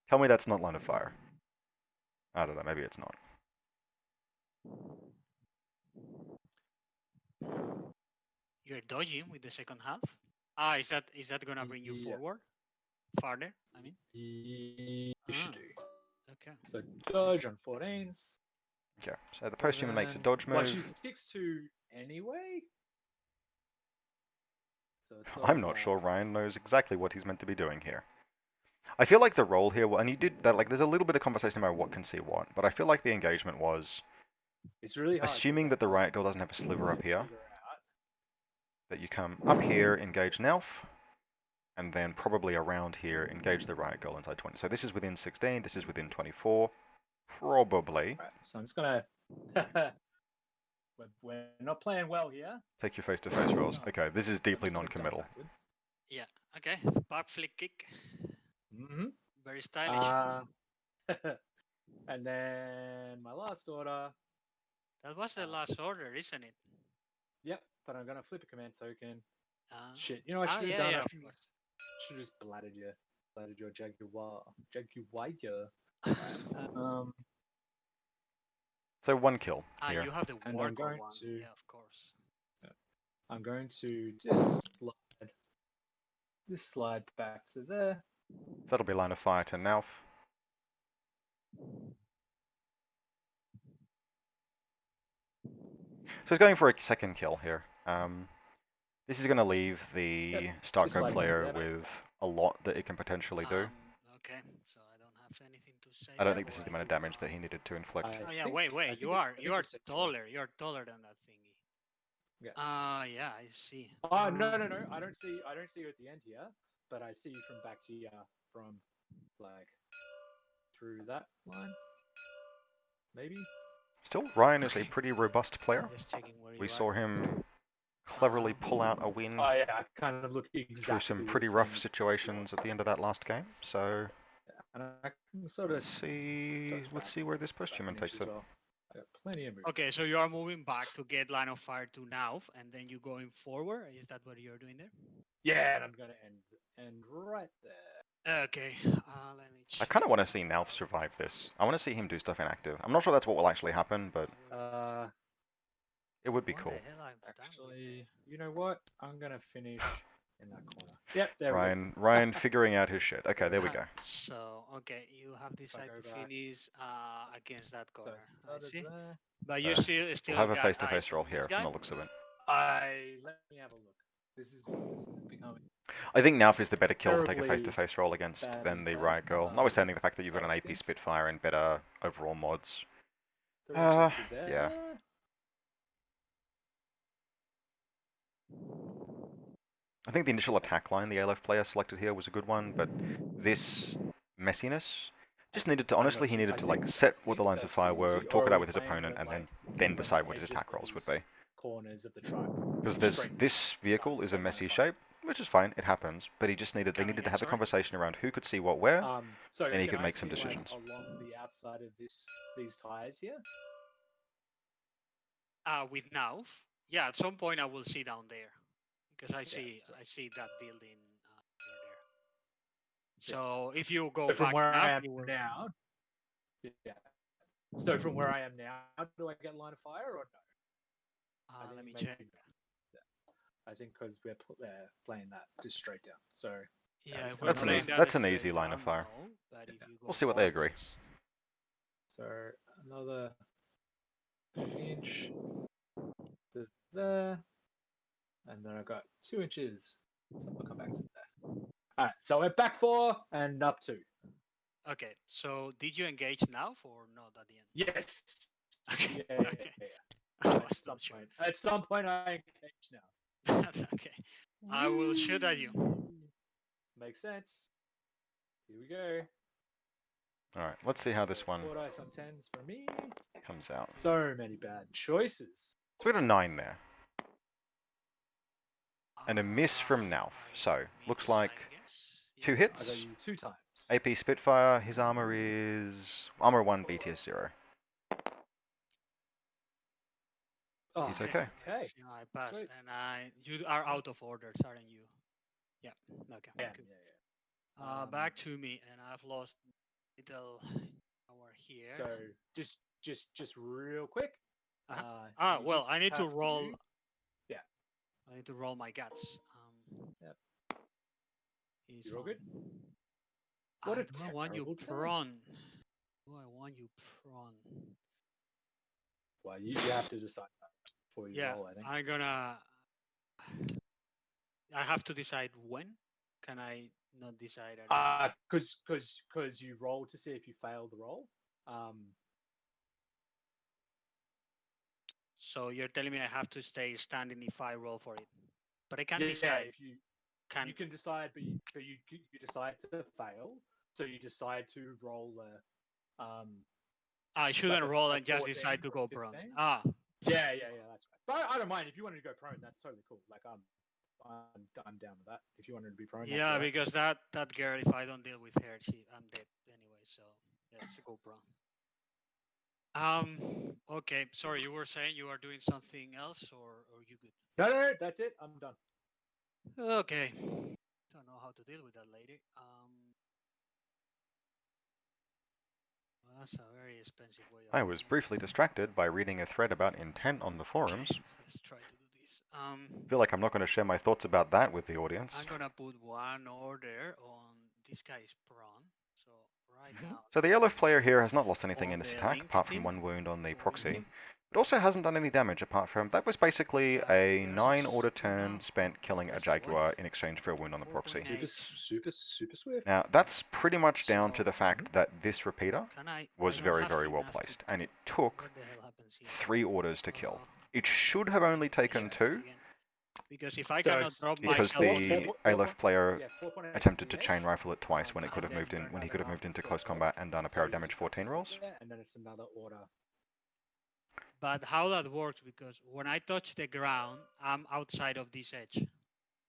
Tell me that's not line of fire. I don't know, maybe it's not. You're dodging with the second half. Is that gonna bring you forward? Farther, I mean? You should do. Okay. So dodge on 14s. Okay, so the post-human makes a dodge move. Well, she sticks to anyway. So I'm not sure Ryan knows exactly what he's meant to be doing here. I feel like the role here, and you did that, like there's a little bit of conversation about what can see what, but I feel like the engagement was, it's really hard, assuming that the riot girl doesn't have a sliver up here, that you come up here, engage Nelf, and then probably around here, engage the riot girl inside 20. So this is within 16, this is within 24, probably. Right, so I'm just gonna... We're not playing well here. Take your face-to-face rolls. Okay, this is deeply non-committal. Yeah, okay. Back flick kick. Mm-hmm. Very stylish. And then my last order. That was the last order, isn't it? Yep, but I'm gonna flip a command token. Shit, you know what I should have done? I should have just bladdered your Jaguar. So 1 kill here. You have the work one. Yeah, of course. I'm going to just slide back to there. That'll be line of fire to Nalf. So he's going for a second kill here. This is going to leave the StarCo like player that. with a lot that it can potentially do. Okay, so I don't have anything to say. I don't think this is the amount of damage that he needed to inflict. Oh yeah, wait, you are taller. You're taller than that thingy. Yeah. Yeah, I see. Oh no! I don't see you at the end here, but I see you from back here, from like through that line, maybe. Still, Ryan is a pretty robust player. Just checking where We you saw are. him cleverly pull out a win Oh yeah, I kind of look exactly through some pretty rough situations at the end of that last game. So and I can sort of let's see where this post-human takes it. well. I got plenty of movement. Okay, so you are moving back to get line of fire to now, and then you going forward. Is that what you're doing there? Yeah, and I'm gonna end right there. Okay, let me check. I kind of want to see Nauf survive this. I want to see him do stuff inactive. I'm not sure that's what will actually happen, but it would be cool. Actually, you know what? I'm gonna finish in that corner. Yep, there we go. Ryan figuring out his shit. Okay, there we go. So, okay, you have decided to finish against that corner. So I see. there. But you still We'll have a got face-to-face eyes roll on here this from guy? the looks of it. Let me have a look. This is becoming. I think Nauf is the better kill to take a Terribly face-to-face roll against bad than the play. Riot Girl. Notwithstanding the fact that you've got an AP Spitfire and better overall mods. Yeah. I think the initial attack line the Aleph player selected here was a good one, but this messiness just needed to, honestly, he needed to like set what the lines of fire were, talk it out with his opponent, and then decide what his attack rolls would be. Corners of the truck. Because this vehicle is a messy shape, which is fine, it happens, but they needed to have a conversation around who could see what where, and he could make some decisions. Along the outside of these tires here. With Nauf, yeah, at some point I will see down there. Because I see that building over there. So if you go from back where I up, am now, yeah. So from where I am now, do I get line of fire or no? Let me check. Yeah. I think because we're playing that just straight down. So yeah, that's an easy line of fire. We'll see what they agree. So another inch to there. And then I got 2 inches. So I'll come back to that. Alright, so we're back 4 and up 2. Okay, so did you engage now or not at the end? Yes. Okay. Yeah. Okay. At some point I engage now. Okay. I will shoot at you. Makes sense. Here we go. Alright, let's see how this one Four dice on 10s for me. comes out. So many bad choices. So we got a 9 there. And a miss from Nauf. So, looks like 2 hits. I got you 2 times. AP Spitfire, his armor is armor 1, BTS 0. Oh, He's okay. Okay. I passed, Sweet. and you are out of orders, aren't you? Yeah. Okay. Yeah, Good. yeah. Back to me, and I've lost little hour here. So just real quick. Well, I need to roll. Yeah. I need to roll my guts. Yep. You're all good? What do I want you prawn? Do I want you prawn? Well, you have to decide that before you roll, I think. I have to decide when. Can I not decide? Because you roll to see if you fail the roll. So you're telling me I have to stay standing if I roll for it, but I can't decide. If you can decide, but you decide to fail, so you decide to roll I shouldn't roll and just decide to go prone. Yeah, that's right. But I don't mind if you wanted to go prone. That's totally cool. Like I'm down with that. If you wanted to be prone. Yeah, because that girl, if I don't deal with her, I'm dead anyway. So let's go prone. Okay, sorry, you were saying you are doing something else, or you good? No, that's it. I'm done. Okay. Don't know how to deal with that lady. Well, that's a very expensive way of I was briefly distracted by reading a thread about intent on the forums. Okay, let's try to do this. I feel like I'm not going to share my thoughts about that with the audience. I'm gonna put one order on this guy's prawn. Right now. So the Aleph player here has not lost anything in this attack, apart from 1 wound on the proxy. It also hasn't done any damage apart from that was basically a 9-order turn spent killing a Jaguar in exchange for a wound on the proxy. Super swift. Now that's pretty much down to the fact that this repeater was very, very well placed, and it took 3 orders to kill. It should have only taken 2. Because if I cannot drop because myself, the Aleph player attempted to chain rifle it twice when it could have moved in, when he could have moved into close combat and done a pair of damage 14 rolls. And then it's another order. But how that works, because when I touch the ground, I'm outside of this edge.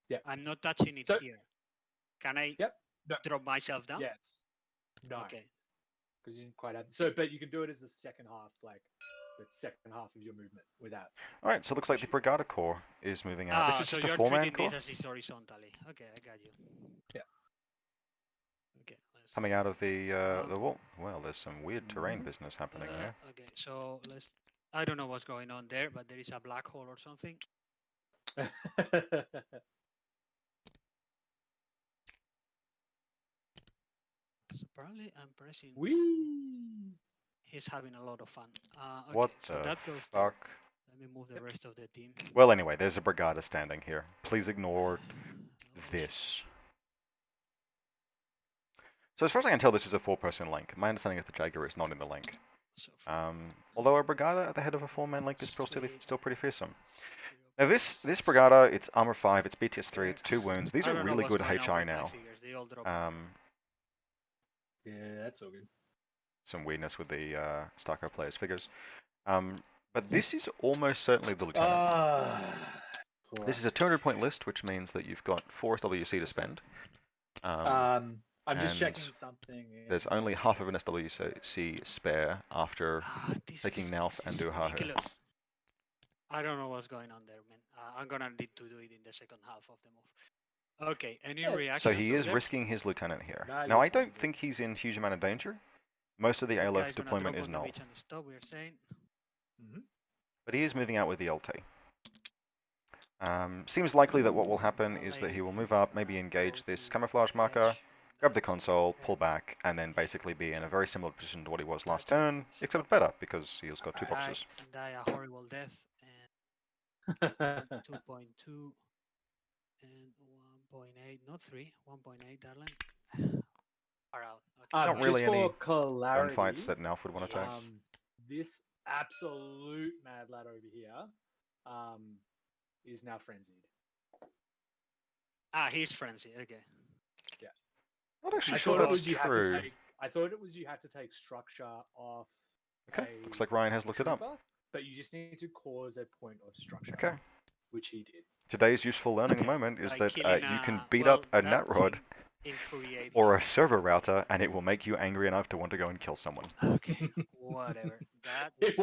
Yeah. I'm not touching it here. Can I drop myself down? Yes. No. Okay. Because you didn't quite have. So, but you can do it as the second half, like the second half of your movement without. All right, so it looks like the Brigada Corps is moving out. This is so just a you're 4-man treating corps. this as horizontally. Okay, I got you. Yeah. Okay. Coming out of the wall. Well, there's some weird terrain business happening there. Okay, so let's. I don't know what's going on there, but there is a black hole or something. So apparently, I'm pressing. Whee! He's having a lot of fun. Okay, What so the that goes fuck? Let me move the rest of the team. Well, anyway, there's a Brigada standing here. Please ignore this. So as far as I can tell, this is a 4-person link. My understanding is the Jaguar is not in the link. Although a Brigada at the head of a 4-man link is still pretty fearsome. Now this Brigada, it's armor 5, it's BTS 3, it's 2 wounds. These are really good HI now. Yeah, that's all good. Some weirdness with the StarCo players' figures. But this is almost certainly the Lieutenant. This is a 200-point list, which means that you've got 4 SWC to spend. I'm just checking something. There's only half of an SWC spare after taking Nalf and Duhahu. I don't know what's going on there, man. I'm gonna need to do it in the second half of the move. Okay, any reactions? So he is risking his Lieutenant here. Now, I don't think he's in huge amount of danger. Most of the Aleph deployment is null. But he is moving out with the LT. Seems likely that what will happen is that he will move up, maybe engage this camouflage marker, grab the console, pull back, and then basically be in a very similar position to what he was last turn, except better, because he's got 2 boxes. And die a horrible death, and 2.2, and 1.8, not 3, 1.8, darling. Are out. Okay. Not really any clarity, gunfights that Nalf would want to take. This absolute mad lad over here is now frenzied. He's frenzied, okay. Yeah. Not actually sure that's true. I thought it was you had to take structure off. Okay, looks like Ryan has looked it up. But you just need to cause a point of structure. Okay. Which he did. Today's useful learning moment is that you can beat up a Natrod or a server router, and it will make you angry enough to want to go and kill someone. Okay, whatever. It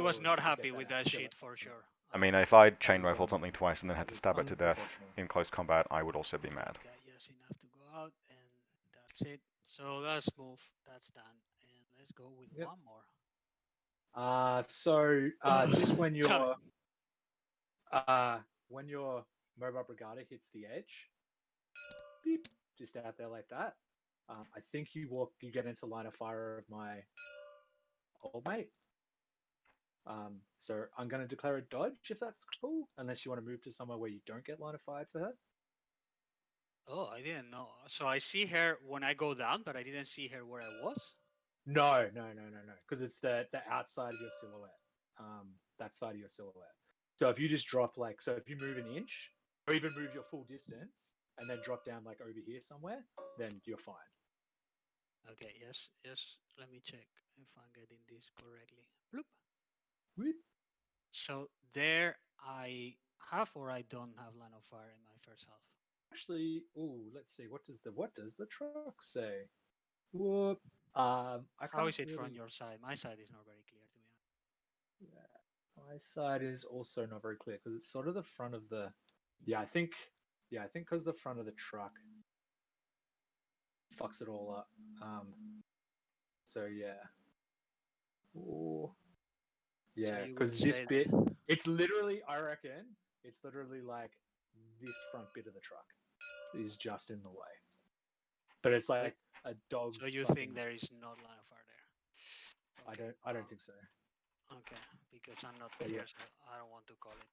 was not happy with that shit for sure. I mean, if I'd chain rifled something twice and then had to stab it to death in close combat, I would also be mad. Okay, yes, enough to go out, and that's it. So that's move, that's done, and let's go with one more. Just when your mobile Brigada hits the edge, beep, just out there like that. I think you get into line of fire of my old mate. So I'm going to declare a dodge if that's cool, unless you want to move to somewhere where you don't get line of fire to her. Oh, I didn't know. So I see her when I go down, but I didn't see her where I was. No, because it's the outside of your silhouette. That side of your silhouette. So if you just drop if you move an inch, or even move your full distance, and then drop down over here somewhere, then you're fine. Okay, yes. Let me check if I'm getting this correctly. Bloop. Whoop. So there I have or I don't have line of fire in my first half. Actually, let's see. What does the truck say? Whoop. How is it from your side? My side is not very clear, to be honest. Yeah, my side is also not very clear because it's sort of the front of the. I think because the front of the truck fucks it all up. So yeah. Ooh. Yeah, because this bit, it's literally, I reckon, it's literally like this front bit of the truck is just in the way. But it's like a dog's. So you think there is not line of fire Okay. I don't think so. Okay, because I'm not But here, yeah. so I don't want to call it.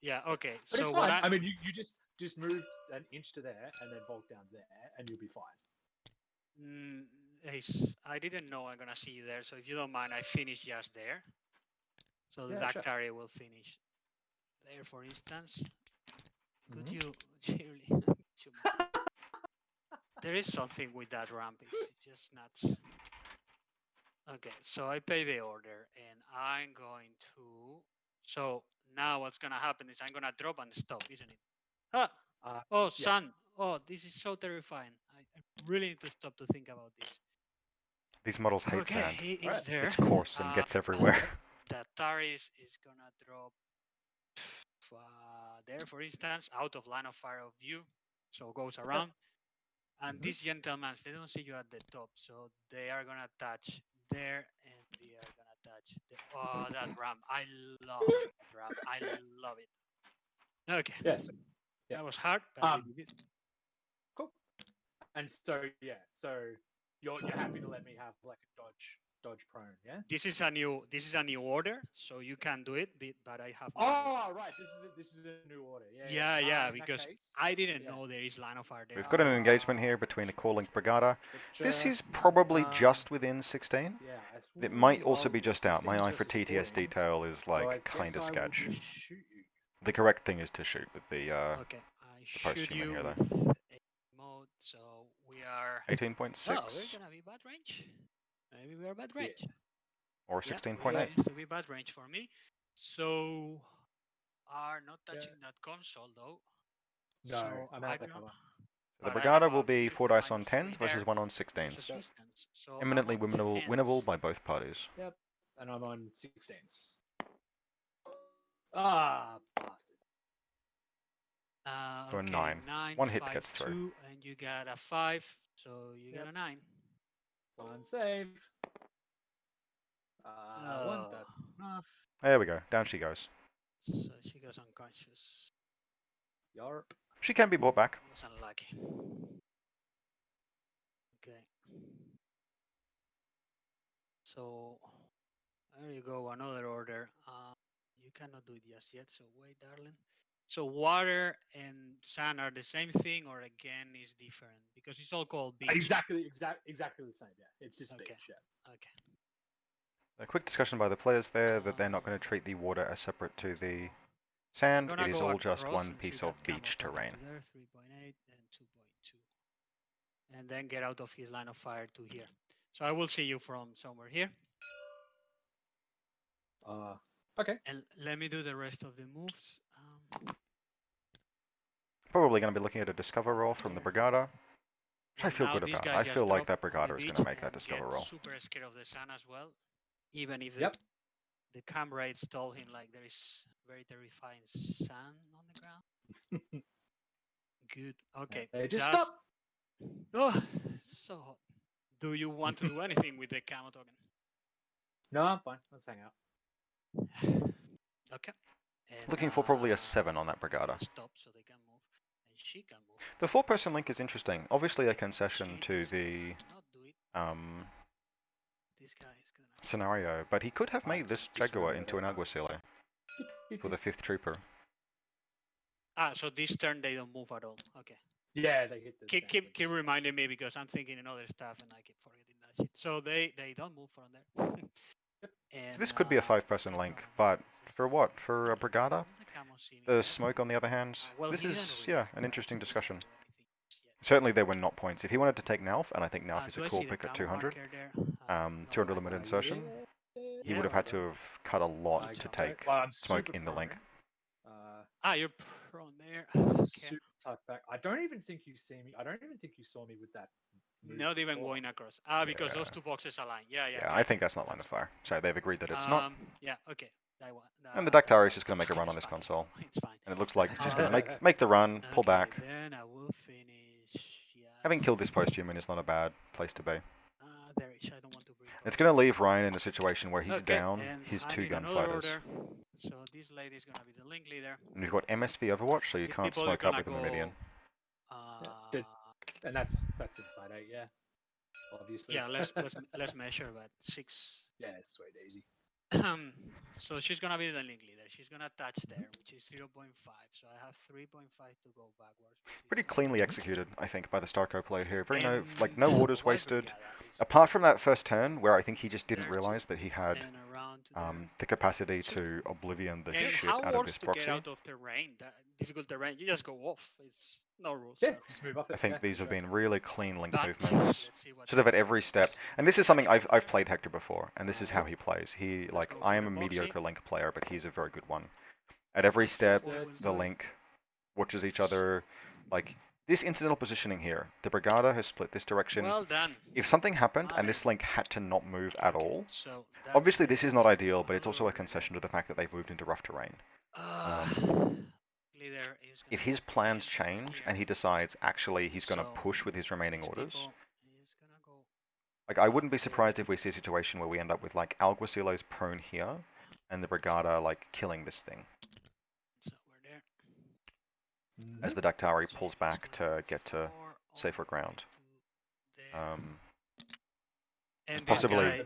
Yeah. Okay. But So it's what fine. I mean, you just move an inch to there and then bulk down there, and you'll be fine. I didn't know I'm gonna see you there. So if you don't mind, I finish just there. So the Yeah, sure. Dactari will finish there, for instance. Could Mhm. you really? There is something with that ramp. It's just nuts. Okay, so I pay the order, and I'm going to. So now what's gonna happen is I'm gonna drop and stop, isn't it? Ah, oh, Yeah. son. Oh, this is so terrifying. I really need to stop to think about this. These models hate Okay, sand. he is Alright. there. It's coarse and gets everywhere. The Taris is gonna drop there, for instance, out of line of fire of view, so goes around. And these gentlemen, they don't see you at the top, so they are gonna touch there, and they are gonna touch there. Oh, that ramp! I love that ramp. I love it. Okay. Yes. Yeah. That was hard, but we did it. Cool. And so yeah, so you're happy to let me have like a dodge prone, yeah? This is a new order, so you can do it, but I have. Oh right, this is a new order. Yeah. Yeah, In because that case, I didn't know there is line of fire there. We've got an engagement here between a Core-Link Brigada. This is probably just within 16. Yeah, It might also be just out. My eye for TTS detail is like kind of sketch. The correct thing is to shoot with the Okay, I post shoot human you here though. with a mode, so we are 18.6 Oh, we're gonna be bad range. Maybe we are bad range. or Yeah, 16.8. seems to be bad range for me. So are not touching that console though. No, So I'm out of cover. The Brigada will be 4 dice on 10s versus 1 on 16s. So Eminently winnable by both parties. Yep, and I'm on 16s. Ah, bastard. So a okay, 9. 9. One hit 5, gets through. 2, and you got a 5, so you got a 9. One save. One, that's enough. There we go. Down she goes. So she goes unconscious. Yarp. She can be brought back. Was unlucky. Okay. So there you go, another order. You cannot do it just yet, so wait, darling. So water and sand are the same thing, or again is different because it's all called beach. Exactly the same. Yeah, it's just beach. Yeah. Okay. A quick discussion by the players there that they're not going to treat the water as separate to the sand. It is all just one piece of beach terrain. There, 3.8 and 2.2, and then get out of his line of fire to here. So I will see you from somewhere here. Okay. And let me do the rest of the moves. Probably going to be looking at a discover roll from the Brigada, which I feel good about. I feel like that Brigada is going to make that discover roll. Super scared of the sun as well, even if the comrades told him like there is very terrifying sun on the ground. Good. Okay. Hey, just stop. Oh, so hot. Do you want to do anything with the camo token? No, I'm fine. Let's hang out. Okay. And, Looking for probably a 7 on that Brigada. Stop so they can move, and she can move. The 4-person link is interesting. Obviously a concession to the this guy is gonna scenario, but he could have made this Jaguar into an Aguacile for the 5th Trooper. So this turn they don't move at all. Okay. Yeah, they hit the keep reminding me because I'm thinking in other stuff and I keep forgetting that shit. So they don't move from there. And, so this could be a 5-person link, but for what? For a Brigada? The smoke, on the other hand, this is, an interesting discussion. Certainly there were not points. If he wanted to take Nalf, and I think Nalf is a cool pick at 200, 200 limited insertion, he would have had to have cut a lot to take smoke in the link. You're prone there. Super tucked back. I don't even think you see me. I don't even think you saw me with that. Not even going across. Because those two boxes align. Yeah. Yeah, I think that's not line of fire. So they've agreed that it's not. Yeah, okay. And the Dactari is just going to make a run on this console. It's fine. And it looks like it's just going to make the run, pull back. Then I will finish. Yeah. Having killed this post-human is not a bad place to be. There is. I don't want to breathe. It's going to leave Ryan in a situation where he's down his 2 gunfighters. So this lady is going to be the link leader. And we've got MSV Overwatch, so you can't smoke up with the Meridian. And that's inside 8, yeah. obviously. Yeah, let's measure that 6. Yeah, sweet, easy. So she's gonna be the link leader. She's gonna touch there, which is 0.5. So I have 3.5 to go backwards. Pretty cleanly executed, I think, by the StarCo player here. Very no And orders White wasted. Brigada is Apart from that first turn, where I think he just didn't there realize that he had and around to there. the capacity to oblivion the And shit how out of works this to get proxy. out of terrain, that difficult terrain? You just go off. It's no rules. Yeah, So. just move off it. I think yeah, these sure. have been really clean link But movements, let's see what sort of at every step. And this is something I've played Hector before, and this is how he plays. He Let's go I for am the a boxy. mediocre link player, but he's a very good one. At every step, the link watches each other. Like this incidental positioning here, the Brigada has split this direction. Well done. If something happened and this link had to not move at all, So obviously this is not ideal, but it's also a concession to the fact that they've moved into rough terrain. If his plans change and he decides actually he's going to push with his remaining orders, like I wouldn't be surprised if we see a situation where we end up with like Alguacil's prone here and the Brigada like killing this thing. So we're there. As the Daktari pulls back to get to safer ground. And Possibly,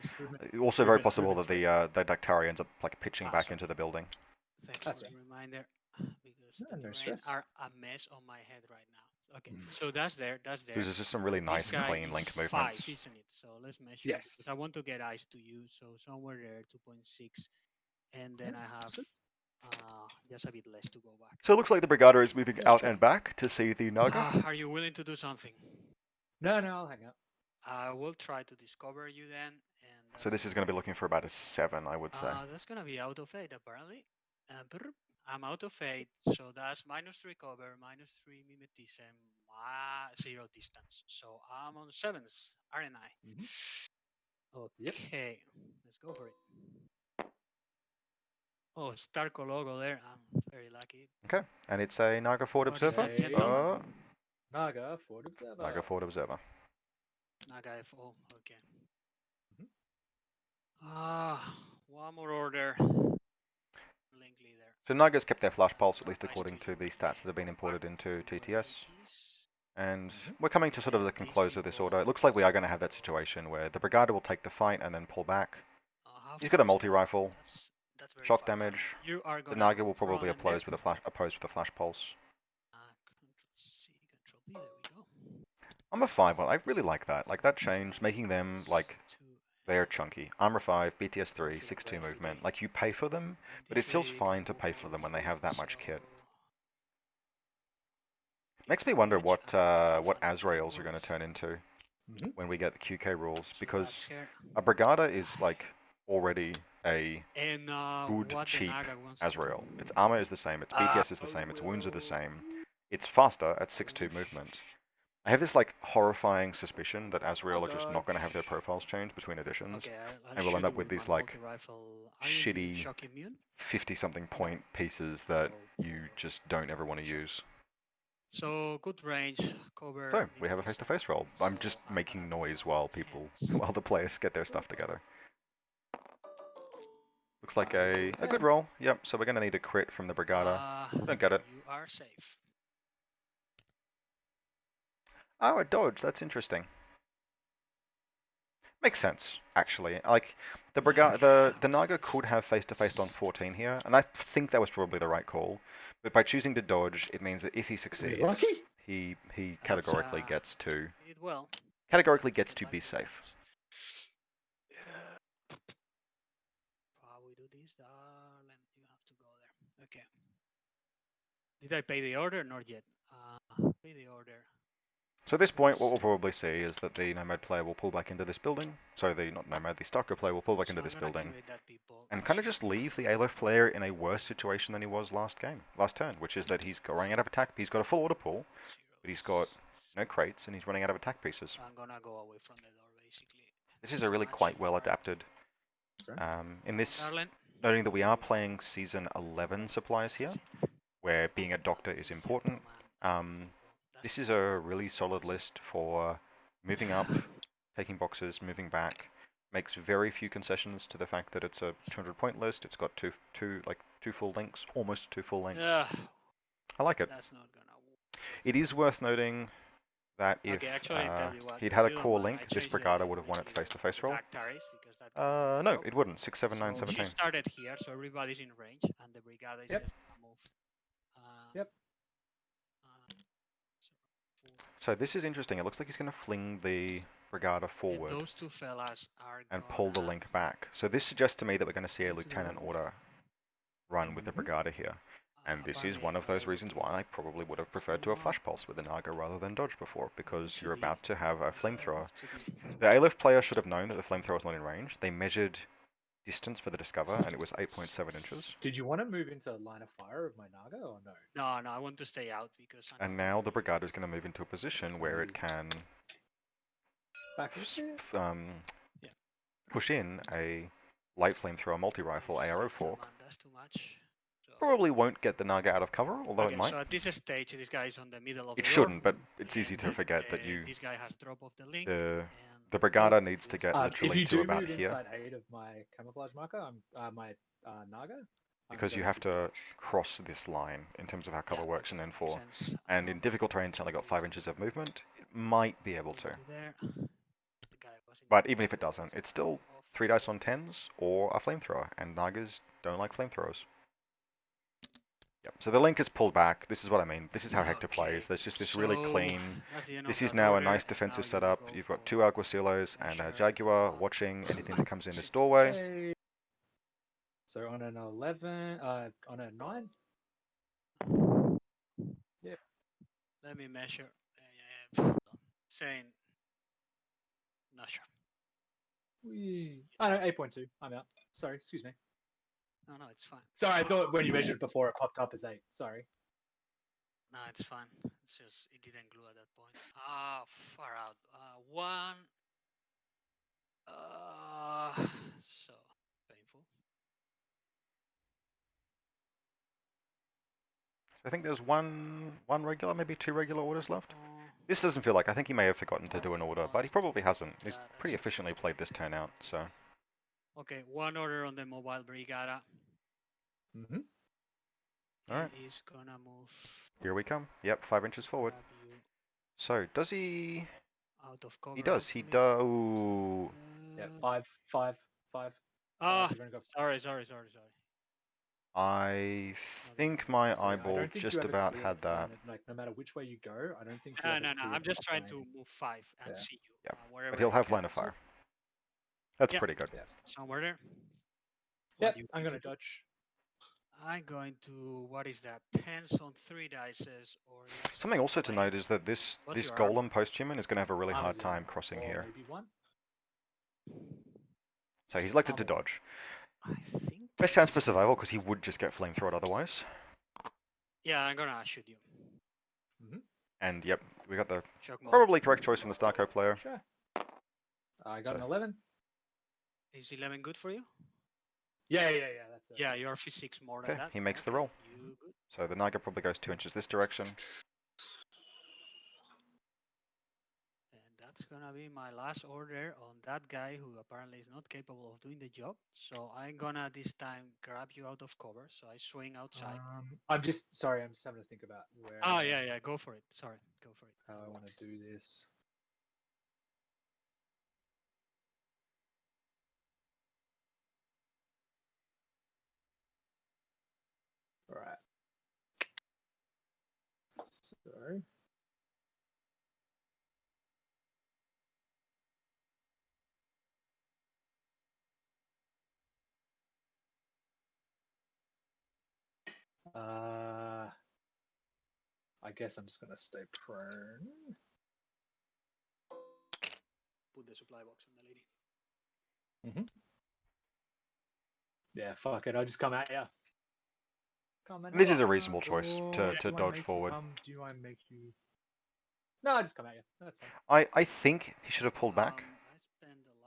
also very possible that the Daktari ends up like pitching back into the building. Thanks for the reminder, because no the stress. are a mess on my head right now. Okay, so that's there. This is just some really nice, clean link movements. 5, isn't it? So let's measure. Yes. Because I want to get eyes to you, so somewhere there, 2.6, and then I have just a bit less to go back. So it looks like the Brigada is moving out and back to see the Naga. Are you willing to do something? No, I'll hang up. I will try to discover you then. And so this is going to be looking for about a 7, I would say. That's going to be out of 8, apparently. I'm out of 8, so that's -3 cover, -3 mimetism, 0 distance. So I'm on 7s, aren't I? Okay, let's go for it. Oh, StarCo logo there. I'm very lucky. Okay, and it's a Naga Forward Observer. Naga Forward Observer. Naga Forward Observer. Naga FO, okay. One more order. Link leader. So Naga's kept their flash pulse, at least according to the stats that have been imported into TTS. And we're coming to sort of the close of this order. It looks like we are going to have that situation where the Brigada will take the fight and then pull back. He's got a multi-rifle, shock damage. The Naga will probably oppose with a flash pulse. Armor 5, well, I really like that. Like that change, making them like they're chunky. Armor 5, BTS 3, 6-2 movement. Like you pay for them, but it feels fine to pay for them when they have that much kit. Makes me wonder what Azraels are going to turn into when we get the QK rules, because a Brigada is like already a good, cheap Azrael. Its armor is the same, its BTS is the same, its wounds are the same. It's faster at 6-2 movement. I have this like horrifying suspicion that Azrael are just not going to have their profiles change between editions, and we'll end up with these like shitty 50-something point pieces that you just don't ever want to use. So good range, cover. So we have a face-to-face roll. I'm just making noise while the players get their stuff together. Looks like a good roll. Yep. So we're going to need a crit from the Brigada. Don't get it. You are safe. Oh, a dodge. That's interesting. Makes sense, actually. Like the Brigada, the Naga could have face-to-face on 14 here, and I think that was probably the right call. But by choosing to dodge, it means that if he succeeds, he categorically gets to be safe. We do this, darling. You have to go there. Okay. Did I pay the order? Not yet. Pay the order. So at this point, what we'll probably see is that the Nomad player will pull back into this building. So the StarCo player will pull back into this building and kind of just leave the Aleph player in a worse situation than he was last turn, which is that he's running out of attack. He's got a full order pool, but he's got no crates and he's running out of attack pieces. I'm gonna go away from the door, basically. This is a really quite well adapted. In this, noting that we are playing Season 11 supplies here, where being a doctor is important. This is a really solid list for moving up, taking boxes, moving back. Makes very few concessions to the fact that it's a 200-point list. It's got two full links, almost 2 full links. I like it. That's not gonna work. It is worth noting that if Okay, actually, I tell you what, he'd had a you don't core mind, link, I this changed Brigada the- would have won its the face-to-face roll. attack tariffs because that doesn't No, work. it wouldn't. 6, 7, 9, So 17. she started here, so everybody's in range, and the Brigada is Yep. just gonna move. Yep. So this is interesting. It looks like he's going to fling the Brigada forward And those two fellas are and pull the link back. So this suggests to me that we're going to see a into the lieutenant room. order run with the Brigada here. And this is one of those reasons why I probably would have preferred to have Flash Pulse with the Naga rather than Dodge before, because you're about to have a flamethrower. The Aleph player should have known that the flamethrower is not in range. They measured distance for the Discover, and it was 8.7 inches. Did you want to move into line of fire of my Naga or no? No, I want to stay out because. And now the Brigada is going to move into a position where it can push in a light flamethrower multi-rifle ARO fork. That's too much. So. Probably won't get the Naga out of cover, although okay, it might. So at this stage, this guy is on the middle of it the shouldn't, door, but it's easy to forget that you. This guy has drop off the link. The Brigada needs to get if literally you to do about move here. inside 8 of my camouflage marker, my Naga. Because you have to cross this line in terms of how cover works in N4. And in difficult terrain, it's only got 5 inches of movement. It might be able to. But even if it doesn't, it's still 3 dice on 10s or a flamethrower. And Nagas don't like flamethrowers. Yep. So the link is pulled back. This is what I mean. This is how Hector plays. There's just this really clean. This is now a nice defensive setup. You've got 2 Alguacillos and a Jaguar watching anything that comes in this doorway. So on an 11, on a 9. Yep. Let me measure. Saying. Not sure. Oh no, 8.2. I'm out. Sorry, excuse me. No, it's fine. Sorry, I thought when you measured before it popped up as 8. Sorry. No, it's fine. It's just it didn't glue at that point. Ah, far out. 1. So painful. I think there's one regular, maybe 2 regular orders left. This doesn't feel like. I think he may have forgotten to do an order, but he probably hasn't. He's pretty efficiently played this turn out. So. Okay, 1 order on the mobile Brigada. All right. He's gonna move. Here we come. Yep, 5 inches forward. So does he? Out of cover. He does. He does. Yeah, 5, 5, 5. Sorry. I think my eyeball just about had that. Like no matter which way you go, I don't think. No. I'm just trying to move 5 and see you. Yeah, but he'll have line of fire. That's pretty good. Yeah. Somewhere there. Yep, I'm gonna dodge. I'm going to, what is that? 10s on 3 dices or. Something also to note is that this golem post-human is going to have a really hard time crossing here. Maybe 1. So he's elected to dodge. I think. Best chance for survival because he would just get flamethrowed otherwise. Yeah, I'm gonna shoot you. And yep, we got the probably correct choice from the StarCo player. Sure. I got an 11. Is 11 good for you? Yeah. That's it. Yeah, you're physics more than that. He makes the roll. So the Naga probably goes 2 inches this direction. And that's gonna be my last order on that guy who apparently is not capable of doing the job. So I'm gonna this time grab you out of cover. So I swing outside. I'm just having to think about where. Oh yeah, go for it. Sorry, go for it. How I want to do this. All right. So. I guess I'm just gonna stay prone. Put the supply box on the lady. Yeah, fuck it. I'll just come at you. This is a reasonable choice to dodge forward. Do I make you? No, I'll just come at you. That's fine. I think he should have pulled back,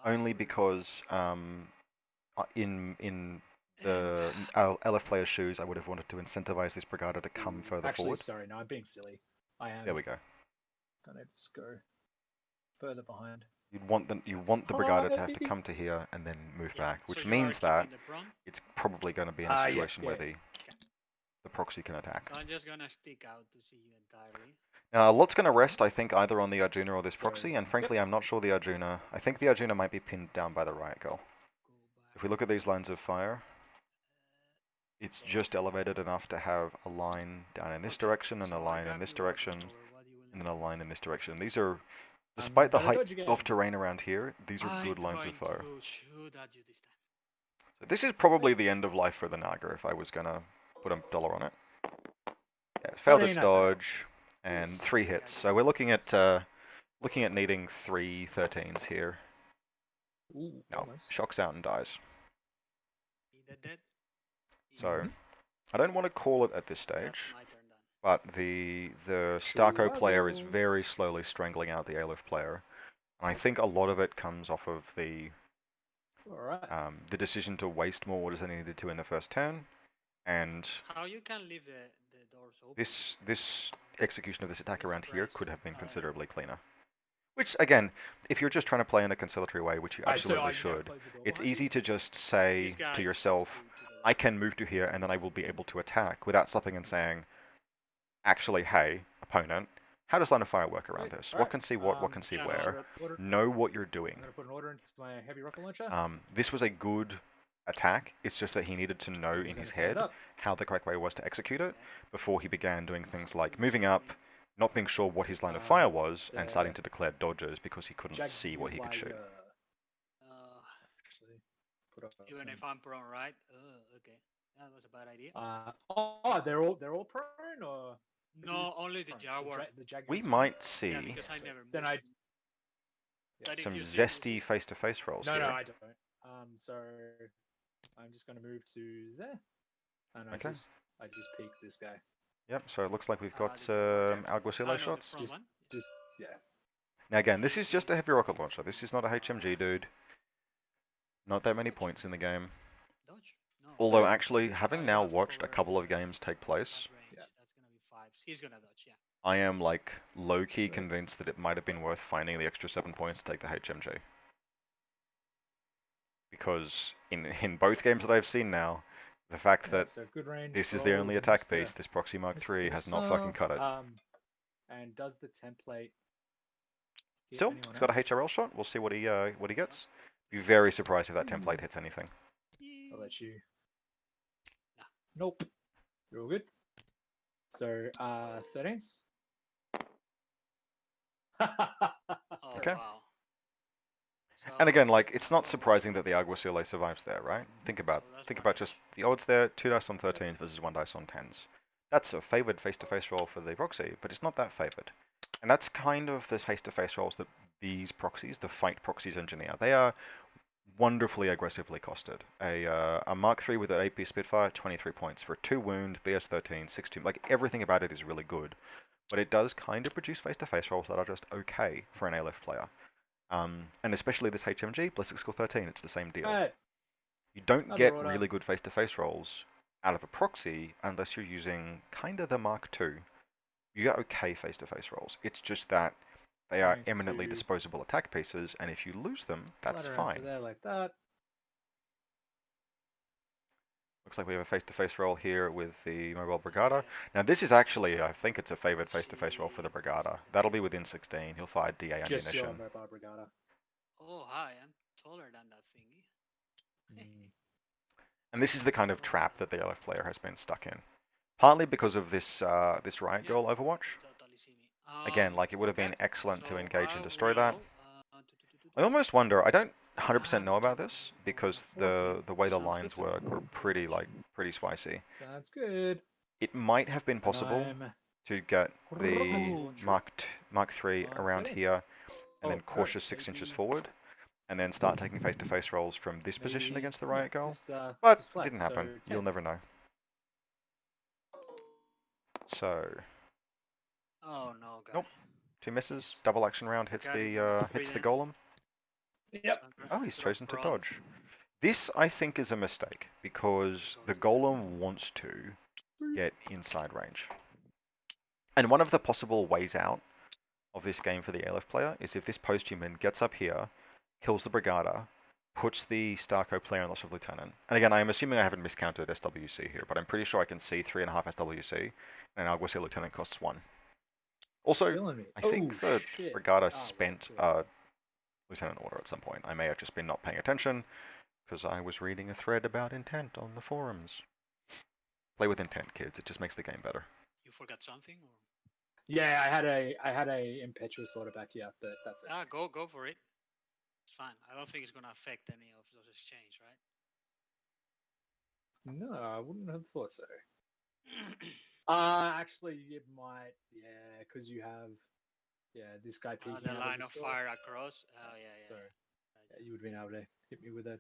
only because in the Aleph player's shoes, I would have wanted to incentivize this Brigada to come further forward. Sorry, no, I'm being silly. I am. There we go. Gonna just go further behind. You want the Brigada to have to come to here and then move back, which means that it's probably going to be in a situation where the proxy can attack. So I'm just gonna stick out to see you entirely. Lot's going to rest, I think, either on the Arjuna or this proxy, and frankly, I'm not sure the Arjuna. I think the Arjuna might be pinned down by the riot girl. If we look at these lines of fire, it's just elevated enough to have a line down in this direction, and a line in this direction, and then a line in this direction. These are, despite the height of terrain around here, these are good lines of fire. So this is probably the end of life for the Naga if I was going to put a dollar on it. Yeah, failed its dodge, and 3 hits. So we're looking at needing 3 13s here. No, shocks out and dies. So I don't want to call it at this stage, but the StarCo player is very slowly strangling out the Aleph player. And I think a lot of it comes off of the decision to waste more orders than he needed to in the first turn, and how you can leave the doors open. This execution of this attack around here could have been considerably cleaner. Which, again, if you're just trying to play in a conciliatory way, which you absolutely should, it's easy to just say to yourself, I can move to here and then I will be able to attack, without stopping and saying, actually, hey, opponent, how does line of fire work around this? What can see what can see where? Know what you're doing. I'm going to put an order into my heavy rocket launcher. This was a good attack. It's just that he needed to know in his head how the correct way was to execute it before he began doing things like moving up, not being sure what his line of fire was, and starting to declare dodges because he couldn't see what he could shoot. Even if I'm prone, right? Okay, that was a bad idea. They're all prone, or no, only the Jaguar. We might see some zesty face-to-face rolls. No, here. no, I don't. So I'm just going to move to there, and I just peek this guy. Yep, so it looks like we've got some Alguacilo shots. Just yeah. Now again, this is just a heavy rocket launcher. This is not a HMG, dude. Not that many points in the game. Although actually, having now watched a couple of games take place, I am like low-key convinced that it might have been worth finding the extra 7 points to take the HMG. Because in both games that I've seen now, the fact that this is the only attack piece, this Proxy Mark III has not fucking cut it. And does the template still, he's got a HRL shot. We'll see what he gets. Be very surprised if that template hits anything. I'll let you. Nope. You're all good. So 13s. Okay. Wow. And again, like, it's not surprising that the Alguacilo survives there, right? Think about just the odds there: 2 dice on 13s versus 1 dice on 10s. That's a favoured face-to-face roll for the proxy, but it's not that favoured. And that's kind of the face-to-face rolls that these proxies, the fight proxies, engineer. They are wonderfully aggressively costed. A Mark III with an 8-piece Spitfire, 23 points. For a 2 wound, BS-13, 6-2, like, everything about it is really good. But it does kind of produce face-to-face rolls that are just okay for an Aleph player. And especially this HMG, Ballistic Skill 13, it's the same deal. You don't get really good face-to-face rolls out of a proxy unless you're using kind of the Mark II. You get okay face-to-face rolls. It's just that they are eminently disposable attack pieces, and if you lose them, that's fine. Like that. Looks like we have a face-to-face roll here with the Mobile Brigada. Now this is actually, I think it's a favoured face-to-face roll for the Brigada. That'll be within 16. He'll fire DA Just ammunition. your Mobile Brigada. Oh, hi, I'm taller than that thingy. And this is the kind of trap that the Aleph player has been stuck in. Partly because of this this Riot Girl Overwatch. Again, like, it would have been excellent to engage and destroy that. I almost wonder, I don't 100% know about this, because the way the lines work are pretty spicy. Sounds good. It might have been possible to get the Mark III around here, and then cautious 6 inches forward, and then start taking face-to-face rolls from this position against the Riot Girl. But it didn't happen. You'll never know. So. Oh no, guy. Nope. 2 misses. Double action round hits the golem. Yep. Oh, he's chosen to dodge. This, I think, is a mistake, because the golem wants to get inside range. And one of the possible ways out of this game for the Aleph player is if this posthuman gets up here, kills the Brigada, puts the StarCo player in loss of lieutenant. And again, I'm assuming I haven't miscounted SWC here, but I'm pretty sure I can see 3.5 SWC, and an Alguacil lieutenant costs 1. Also, Killing me. I think the shit. Brigada Oh, spent well, Lieutenant Order at some point. I may have just been not paying attention because I was reading a thread about intent on the forums. Play with intent, kids. It just makes the game better. You forgot something? Or? Yeah, I had a impetuous order back here, but that's it. Go for it. It's fine. I don't think it's gonna affect any of those exchange, right? No, I wouldn't have thought so. Actually, it might. Yeah, because you have this guy peeking the out line of of the fire across. Oh yeah. So you would have been able to hit me with a